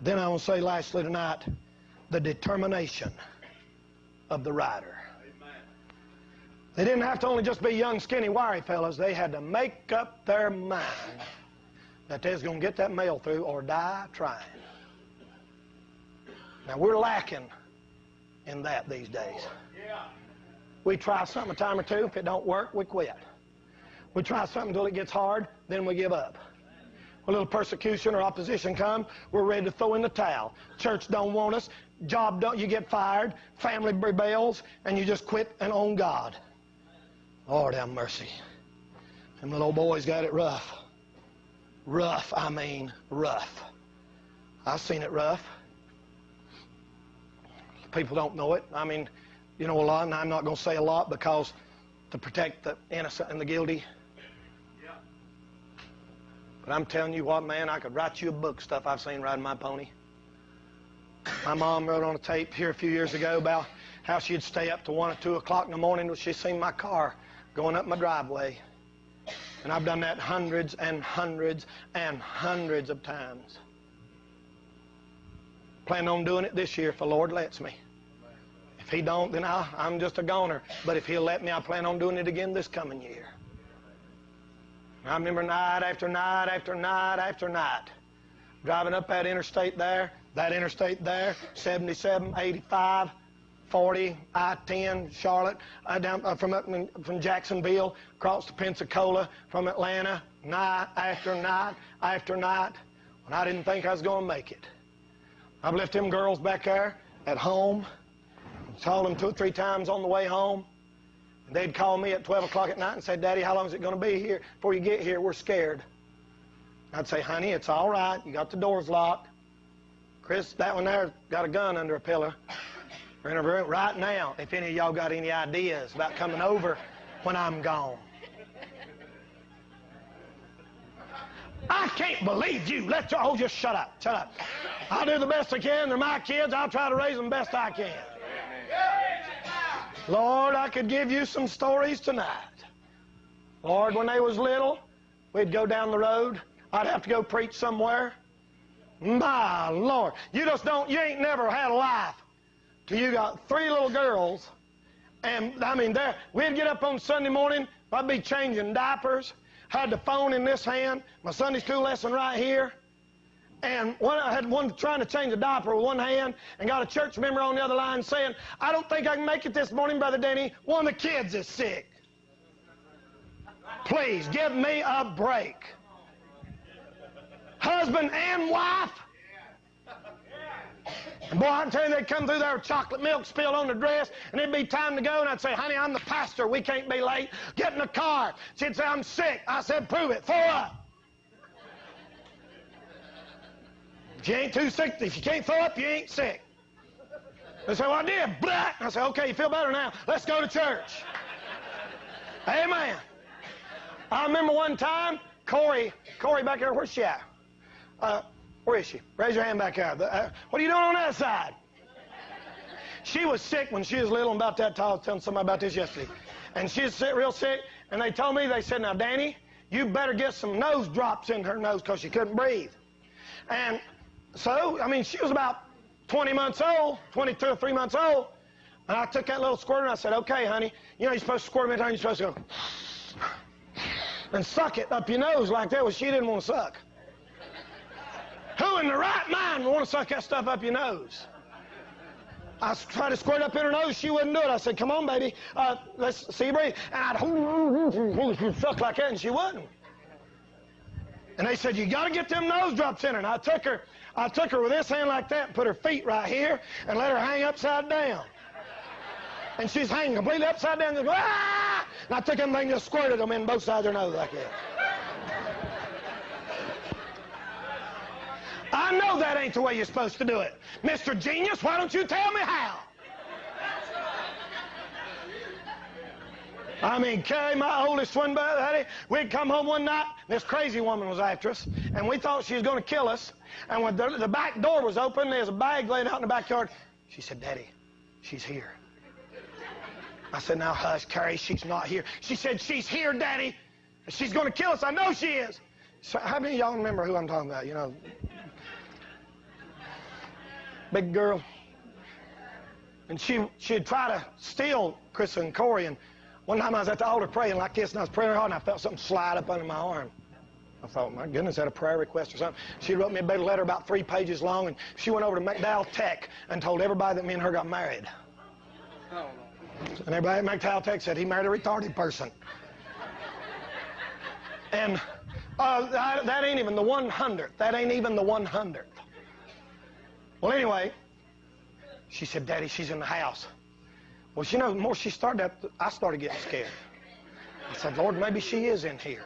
Then I will say lastly tonight, the determination of the rider. They didn't have to only just be young, skinny, wiry fellas. They had to make up their mind that they was going to get that mail through or die trying. Now, we're lacking in that these days. We try something a time or two. If it don't work, we quit. We try something until it gets hard, then we give up. A little persecution or opposition come, we're ready to throw in the towel. Church don't want us. Job don't, you get fired. Family rebels, and you just quit and own God. Lord have mercy. Them little boys got it rough. Rough, I mean rough. I've seen it rough. People don't know it. I mean, you know a lot, and I'm not going to say a lot because to protect the innocent and the guilty. But I'm telling you what, man, I could write you a book, stuff I've seen riding my pony. My mom wrote on a tape here a few years ago about how she'd stay up to 1 or 2 o'clock in the morning till she seen my car going up my driveway. And I've done that hundreds and hundreds and hundreds of times. Plan on doing it this year if the Lord lets me. If He don't, then I'm just a goner. But if He'll let me, I plan on doing it again this coming year. I remember night after night after night after night driving up that interstate there, 77, 85, 40, I-10, Charlotte, down from Jacksonville, across to Pensacola, from Atlanta, night after night after night, when I didn't think I was going to make it. I've left them girls back there at home, called them 2 or 3 times on the way home. They'd call me at 12 o'clock at night and say, Daddy, how long is it going to be here before you get here? We're scared. I'd say, honey, it's all right. You got the doors locked. Chris, that one there got a gun under a pillar. We're in a room right now. If any of y'all got any ideas about coming over when I'm gone. I can't believe you. Just shut up. Shut up. I'll do the best I can. They're my kids. I'll try to raise them best I can. Lord, I could give you some stories tonight. Lord, when they was little, we'd go down the road. I'd have to go preach somewhere. My Lord, you ain't never had a life till you got 3 little girls. And, I mean, we'd get up on Sunday morning, I'd be changing diapers, had the phone in this hand, my Sunday school lesson right here. And I had one trying to change a diaper with one hand and got a church member on the other line saying, I don't think I can make it this morning, Brother Denny. One of the kids is sick. Please, give me a break. Husband and wife. And boy, I'm telling you, they'd come through there with chocolate milk spilled on the dress, and it'd be time to go, and I'd say, honey, I'm the pastor. We can't be late. Get in the car. She'd say, I'm sick. I said, prove it. Throw up. If you ain't too sick, if you can't throw up, you ain't sick. They say, well, I did. Blah. I say, okay, you feel better now. Let's go to church. Amen. I remember one time, Corey back there, where's she at? Where is she? Raise your hand back out. What are you doing on that side? She was sick when she was little, and about that time, I was telling somebody about this yesterday. And she was sick, real sick, and they told me, they said, now, Danny, you better get some nose drops in her nose because she couldn't breathe. And so, I mean, she was about 20 months old, 22 or 3 months old, and I took that little squirter and I said, okay, honey, you know you're supposed to squirt them in time, you're supposed to go and suck it up your nose like that. Well, she didn't want to suck. Who in the right mind would want to suck that stuff up your nose? I tried to squirt up in her nose, she wouldn't do it. I said, come on, baby, let's see you breathe. And I'd suck like that, and she wouldn't. And they said, you got to get them nose drops in her. And I took her with this hand like that and put her feet right here and let her hang upside down. And she's hanging completely upside down and go, ah! And I took them things and just squirted them in both sides of her nose like that. I know that ain't the way you're supposed to do it. Mr. Genius, why don't you tell me how? I mean, Carrie, my oldest one, buddy, we'd come home one night, and this crazy woman was after us, and we thought she was going to kill us. And when the back door was open, there's a bag laying out in the backyard. She said, Daddy, she's here. I said, now hush, Carrie, she's not here. She said, she's here, Daddy. She's going to kill us. I know she is. So how many of y'all remember who I'm talking about? You know, big girl. And she'd try to steal Chris and Corey. And one time I was at the altar praying like this, and I was praying hard, and I felt something slide up under my arm. I thought, my goodness, is that a prayer request or something? She wrote me a big letter about 3 pages long, and she went over to McDowell Tech and told everybody that me and her got married. Oh. And everybody at McDowell Tech said he married a retarded person. And that ain't even the 100th. That ain't even the 100th. Well, anyway, she said, Daddy, she's in the house. Well, you know, the more she started that, I started getting scared. I said, Lord, maybe she is in here.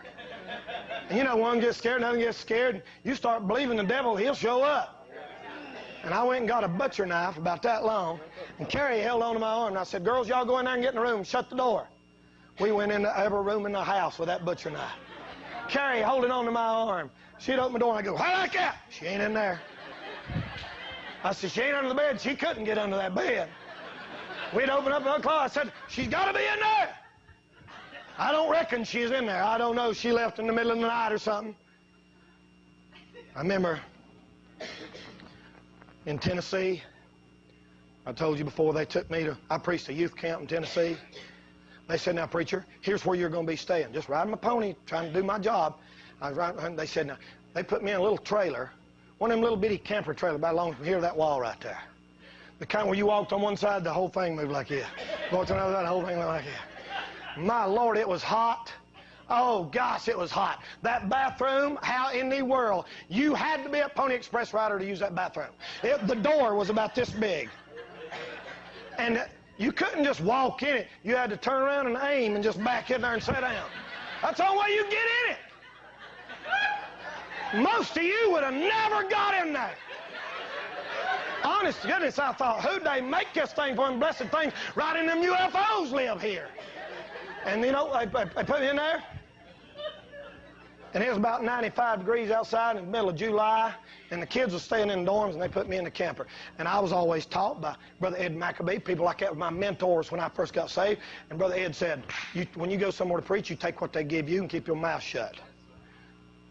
And you know, one gets scared, another gets scared. You start believing the devil, he'll show up. And I went and got a butcher knife about that long, and Carrie held onto my arm, and I said, girls, y'all go in there and get in the room, shut the door. We went into every room in the house with that butcher knife. Carrie holding onto my arm. She'd open the door, and I go, how like that? She ain't in there. I said, she ain't under the bed. She couldn't get under that bed. We'd open up the closet. I said, she's got to be in there. I don't reckon she's in there. I don't know. She left in the middle of the night or something. I remember in Tennessee, I told you before, they took me to, I preached a youth camp in Tennessee. They said, now, preacher, here's where you're going to be staying. Just riding my pony, trying to do my job. I was riding, they said, now, they put me in a little trailer, one of them little bitty camper trailers about along from here to that wall right there. The kind where you walked on one side, the whole thing moved like this. Walked on the other side, the whole thing moved like this. My Lord, it was hot. Oh, gosh, it was hot. That bathroom, how in the world? You had to be a Pony Express rider to use that bathroom. The door was about this big. And you couldn't just walk in it. You had to turn around and aim and just back in there and sit down. That's the only way you get in it. Most of you would have never got in there. Honest to goodness, I thought, who'd they make this thing for them blessed things? Right in them UFOs live here. And, you know, they put me in there. And it was about 95 degrees outside in the middle of July. And the kids were staying in dorms, and they put me in the camper. And I was always taught by Brother Ed Maccabee. People like that were my mentors when I first got saved. And Brother Ed said, when you go somewhere to preach, you take what they give you and keep your mouth shut.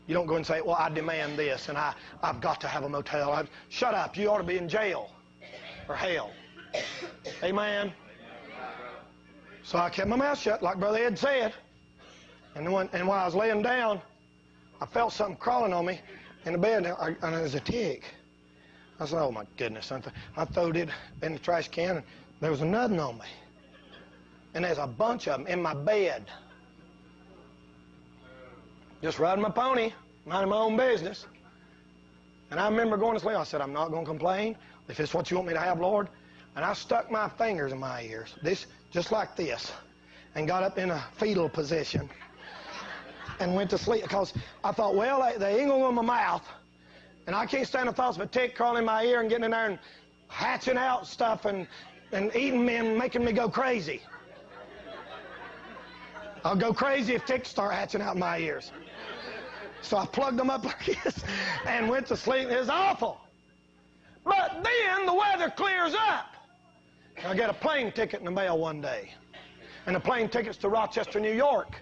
You don't go and say, well, I demand this, and I've got to have a motel. Shut up. You ought to be in jail or hell. Amen. So I kept my mouth shut, like Brother Ed said. And when I was laying down, I felt something crawling on me in the bed, and it was a tick. I said, oh, my goodness. I throwed it in the trash can, and there was nothing on me. And there's a bunch of them in my bed. Just riding my pony, minding my own business. And I remember going to sleep. I said, I'm not going to complain if it's what you want me to have, Lord. And I stuck my fingers in my ears, just like this, and got up in a fetal position and went to sleep because I thought, well, they ain't going to go in my mouth. And I can't stand the thoughts of a tick crawling in my ear and getting in there and hatching out stuff and eating me and making me go crazy. I'll go crazy if ticks start hatching out in my ears. So I plugged them up like this and went to sleep. It was awful. But then the weather clears up. I get a plane ticket in the mail one day. And the plane ticket's to Rochester, New York.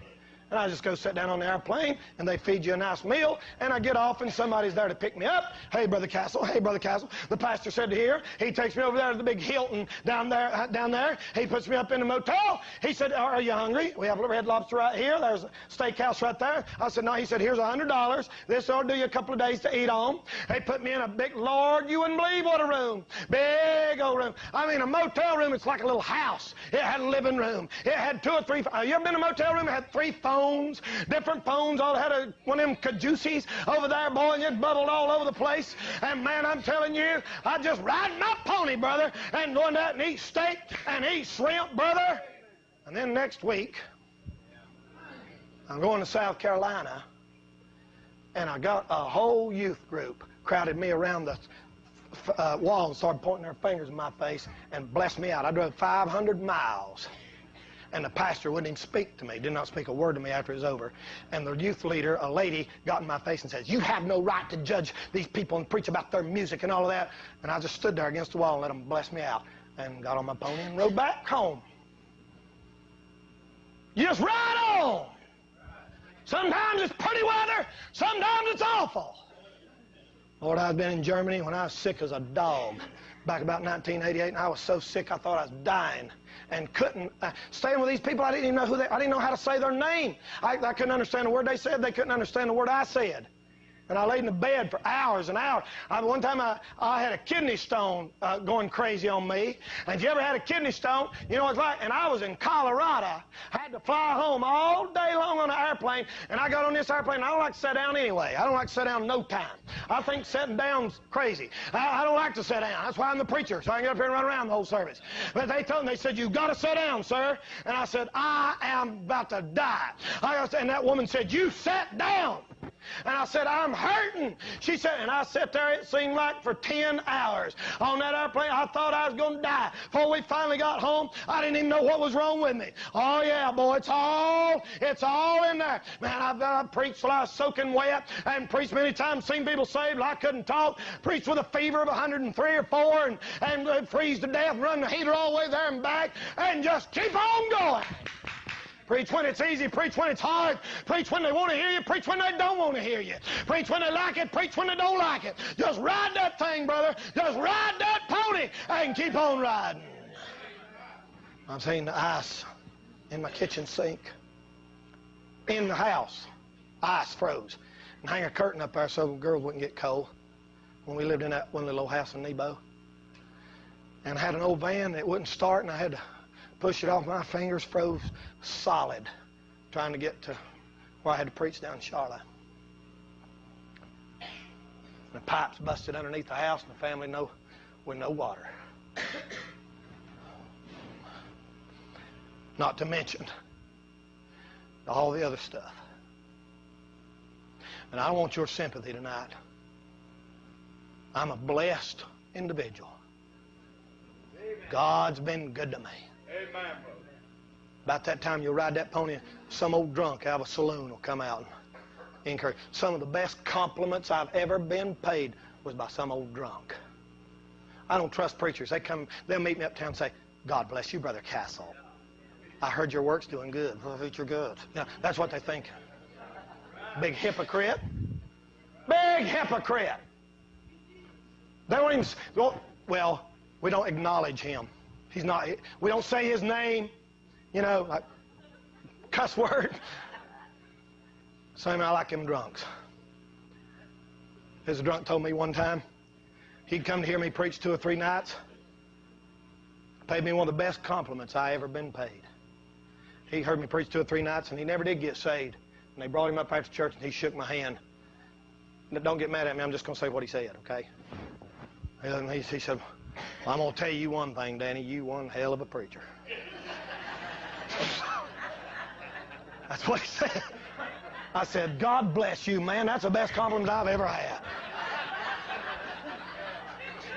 And I just go sit down on the airplane, and they feed you a nice meal, and I get off, and somebody's there to pick me up. Hey, Brother Castle. Hey, Brother Castle. The pastor said to here. He takes me over there to the big Hilton down there. He puts me up in the motel. He said, are you hungry? We have Red Lobster right here. There's a steakhouse right there. I said, no. He said, here's $100. This will do you a couple of days to eat on. They put me in a big, Lord, you wouldn't believe what a room. Big old room. I mean, a motel room, it's like a little house. It had a living room. It had 2 or 3. You ever been in a motel room? It had 3 phones. Different phones, all had one of them cajuices over there, boy, and it bubbled all over the place. And man, I'm telling you, I just ride my pony, brother, and going out and eat steak and eat shrimp, brother. And then next week, I'm going to South Carolina, and I got a whole youth group crowded me around the wall and started pointing their fingers in my face and blessed me out. I drove 500 miles. And the pastor wouldn't even speak to me, did not speak a word to me after it was over. And the youth leader, a lady, got in my face and says, you have no right to judge these people and preach about their music and all of that. And I just stood there against the wall and let them bless me out. And got on my pony and rode back home. Just ride on. Sometimes it's pretty weather, sometimes it's awful. Lord, I've been in Germany when I was sick as a dog. Back about 1988, and I was so sick I thought I was dying and couldn't staying with these people. I didn't even know I didn't know how to say their name. I couldn't understand the word they said. They couldn't understand the word I said. And I laid in the bed for hours and hours. One time I had a kidney stone going crazy on me. And if you ever had a kidney stone, you know what it's like. And I was in Colorado. I had to fly home all day long on an airplane. And I got on this airplane, and I don't like to sit down anyway. I don't like to sit down no time. I think sitting down's crazy. I don't like to sit down. That's why I'm the preacher, so I can get up here and run around the whole service. But they told me, they said, you've got to sit down, sir. And I said, I am about to die. And that woman said, you sat down. And I said, I'm hurting. She said, and I sat there, it seemed like, for 10 hours on that airplane. I thought I was going to die. Before we finally got home, I didn't even know what was wrong with me. Oh, yeah, boy, it's all in there. Man, I've preached till I was soaking wet and preached many times, seen people saved, I couldn't talk. Preached with a fever of 103 or 4 and freeze to death, run the heater all the way there and back, and just keep on going. Preach when it's easy, preach when it's hard, preach when they want to hear you, preach when they don't want to hear you. Preach when they like it, preach when they don't like it. Just ride that thing, brother. Just ride that pony and keep on riding. I'm seeing the ice in my kitchen sink. In the house, ice froze. And hang a curtain up there so the girls wouldn't get cold when we lived in that one little old house in Nebo. And I had an old van that wouldn't start, and I had to push it off. My fingers froze solid trying to get to where I had to preach down in Charlotte. The pipes busted underneath the house, and the family with no water. Not to mention all the other stuff. And I want your sympathy tonight. I'm a blessed individual. God's been good to me. Amen, brother. About that time you'll ride that pony, some old drunk out of a saloon will come out and encourage. Some of the best compliments I've ever been paid was by some old drunk. I don't trust preachers. They'll meet me uptown and say, God bless you, Brother Castle. I heard your work's doing good. Well, you're good. Yeah, that's what they think. Big hypocrite. Big hypocrite. They don't even, well, we don't acknowledge him. He's not, we don't say his name, you know, like cuss word. Same, I like them drunks. There's a drunk told me one time, he'd come to hear me preach 2 or 3 nights. Paid me one of the best compliments I ever been paid. He heard me preach 2 or 3 nights, and he never did get saved. And they brought him up after church, and he shook my hand. Don't get mad at me, I'm just going to say what he said, okay? And he said, well, I'm going to tell you one thing, Danny, you one hell of a preacher. That's what he said. I said, God bless you, man. That's the best compliment I've ever had.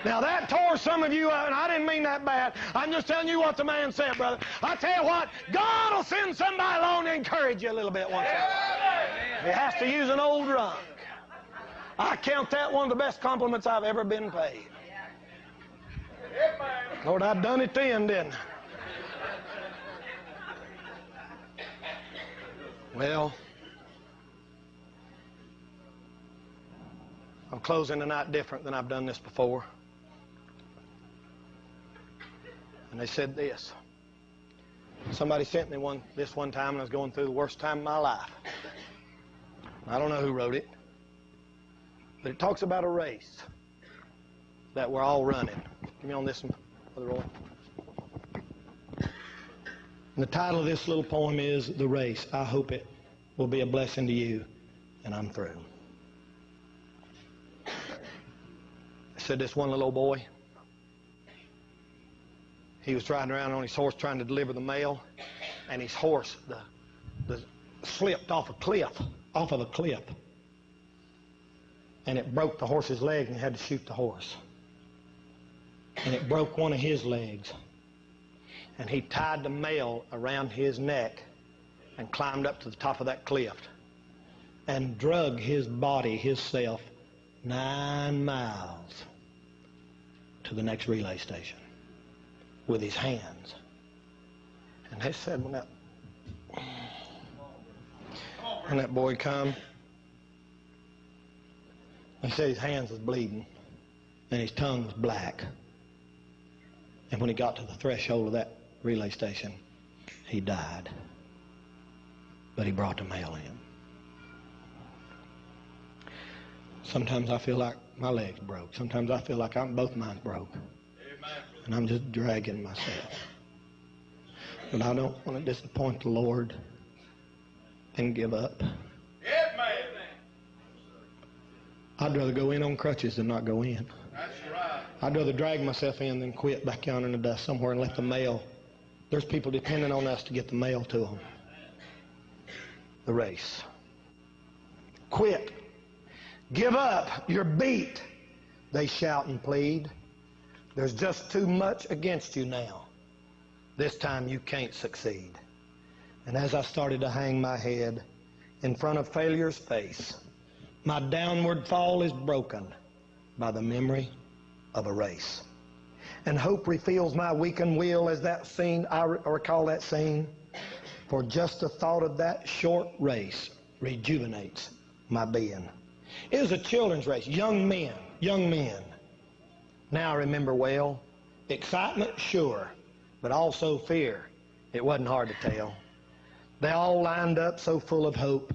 Now, that tore some of you up, and I didn't mean that bad. I'm just telling you what the man said, brother. I tell you what, God will send somebody along to encourage you a little bit once in a while. He has to use an old drunk. I count that one of the best compliments I've ever been paid. Lord, I done it then, didn't I? Well, I'm closing tonight different than I've done this before. And they said this. Somebody sent me this one time when I was going through the worst time of my life. I don't know who wrote it, but it talks about a race that we're all running. Give me on this one, Brother Roy. And the title of this little poem is The Race. I hope it will be a blessing to you, and I'm through. I said this one little old boy, he was riding around on his horse trying to deliver the mail, and his horse slipped off a cliff, and it broke the horse's leg, and he had to shoot the horse. And it broke one of his legs, and he tied the mail around his neck and climbed up to the top of that cliff and drug his body, himself, 9 miles to the next relay station with his hands. And they said when that boy come, they said his hands was bleeding and his tongue was black. And when he got to the threshold of that relay station, he died. But he brought the mail in. Sometimes I feel like my leg's broke. Sometimes I feel like both mine's broke. And I'm just dragging myself. But I don't want to disappoint the Lord and give up. I'd rather go in on crutches than not go in. That's right. I'd rather drag myself in than quit back down in the dust somewhere and let the mail. There's people depending on us to get the mail to them. The race. Quit. Give up. You're beat. They shout and plead. There's just too much against you now. This time you can't succeed. And as I started to hang my head in front of failure's face, my downward fall is broken by the memory of a race. And hope refills my weakened will as that scene, I recall that scene. For just the thought of that short race rejuvenates my being. It was a children's race, young men. Now I remember well, excitement, sure, but also fear. It wasn't hard to tell. They all lined up so full of hope.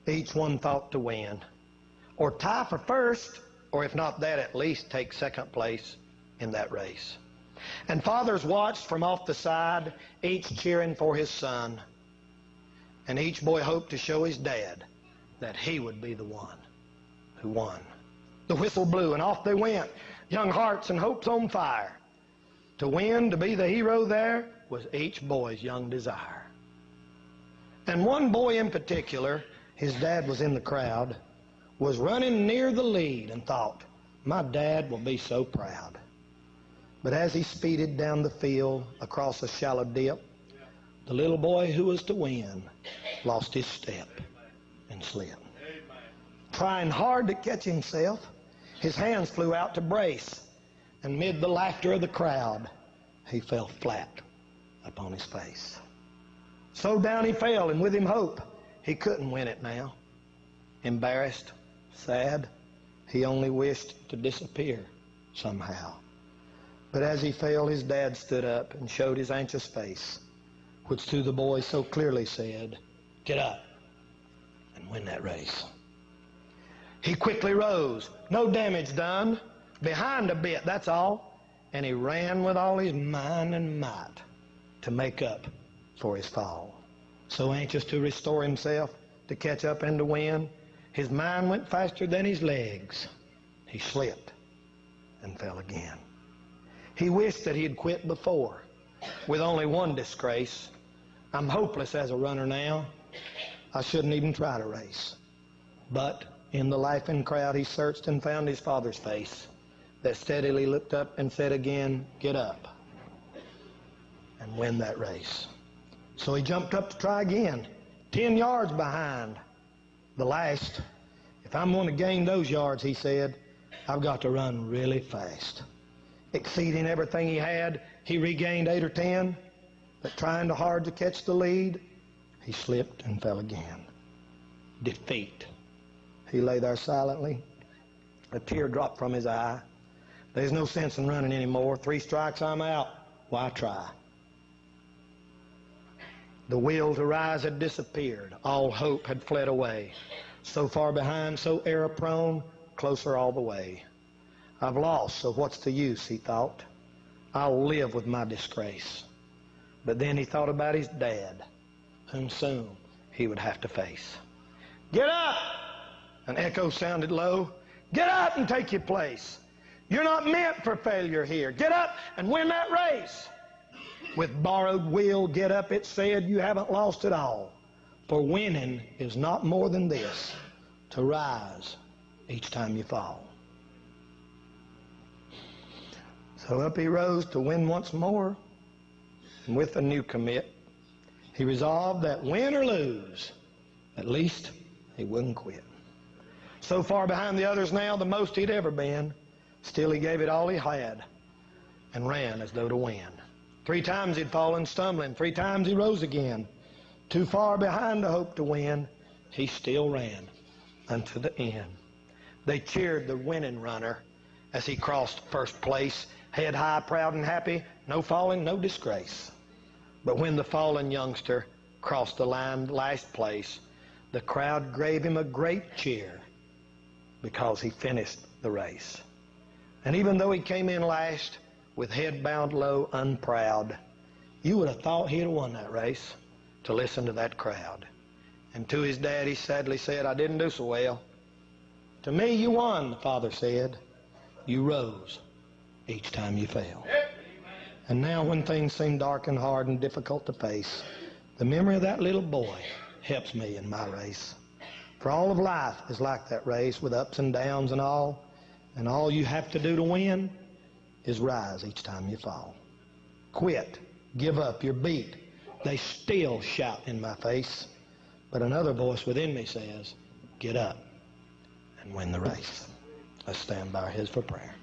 Each one thought to win, or tie for first, or if not that, at least take second place in that race. And fathers watched from off the side, each cheering for his son. And each boy hoped to show his dad that he would be the one who won. The whistle blew and off they went, young hearts and hopes on fire. To win, to be the hero there, was each boy's young desire. And one boy in particular, his dad was in the crowd, was running near the lead and thought, my dad will be so proud. But as he speeded down the field across a shallow dip, the little boy who was to win lost his step and slid. Trying hard to catch himself, his hands flew out to brace, and mid the laughter of the crowd, he fell flat upon his face. So down he fell, and with him hope, he couldn't win it now. Embarrassed, sad, he only wished to disappear somehow. But as he fell, his dad stood up and showed his anxious face, which to the boy so clearly said, get up and win that race. He quickly rose, no damage done, behind a bit, that's all, and he ran with all his mind and might to make up for his fall. So anxious to restore himself, to catch up and to win, his mind went faster than his legs. He slipped and fell again. He wished that he had quit before, with only one disgrace. I'm hopeless as a runner now. I shouldn't even try to race. But in the laughing crowd he searched and found his father's face that steadily looked up and said again, get up and win that race. So he jumped up to try again, 10 yards behind, the last. If I'm going to gain those yards, he said, I've got to run really fast. Exceeding everything he had, he regained 8 or 10, but trying too hard to catch the lead, he slipped and fell again. Defeat. He lay there silently. A tear dropped from his eye. There's no sense in running anymore. 3 strikes, I'm out. Why try? The will to rise had disappeared. All hope had fled away. So far behind, so error-prone, closer all the way. I've lost, so what's the use, he thought. I'll live with my disgrace. But then he thought about his dad, whom soon he would have to face. Get up! An echo sounded low. Get up and take your place. You're not meant for failure here. Get up and win that race. With borrowed will, get up, it said, you haven't lost it all. For winning is not more than this, to rise each time you fall. So up he rose to win once more, and with a new commit, he resolved that win or lose, at least he wouldn't quit. So far behind the others now, the most he'd ever been, still he gave it all he had and ran as though to win. 3 times he'd fallen stumbling, 3 times he rose again. Too far behind to hope to win, he still ran unto the end. They cheered the winning runner as he crossed first place, head high, proud and happy, no falling, no disgrace. But when the fallen youngster crossed the line last place, the crowd gave him a great cheer because he finished the race. And even though he came in last, with head bowed low, unproud, you would have thought he'd have won that race to listen to that crowd. And to his dad he sadly said, I didn't do so well. To me you won, the father said. You rose each time you fell. And now when things seem dark and hard and difficult to face, the memory of that little boy helps me in my race. For all of life is like that race with ups and downs and all you have to do to win is rise each time you fall. Quit, give up, you're beat. They still shout in my face, but another voice within me says, get up and win the race. Let's stand by our heads for prayer.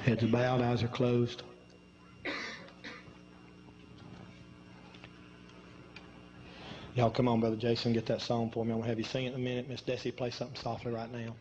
Heads are bowed, eyes are closed. Y'all come on, Brother Jason, get that song for me. I'm going to have you sing it in a minute. Miss Desi, play something softly right now.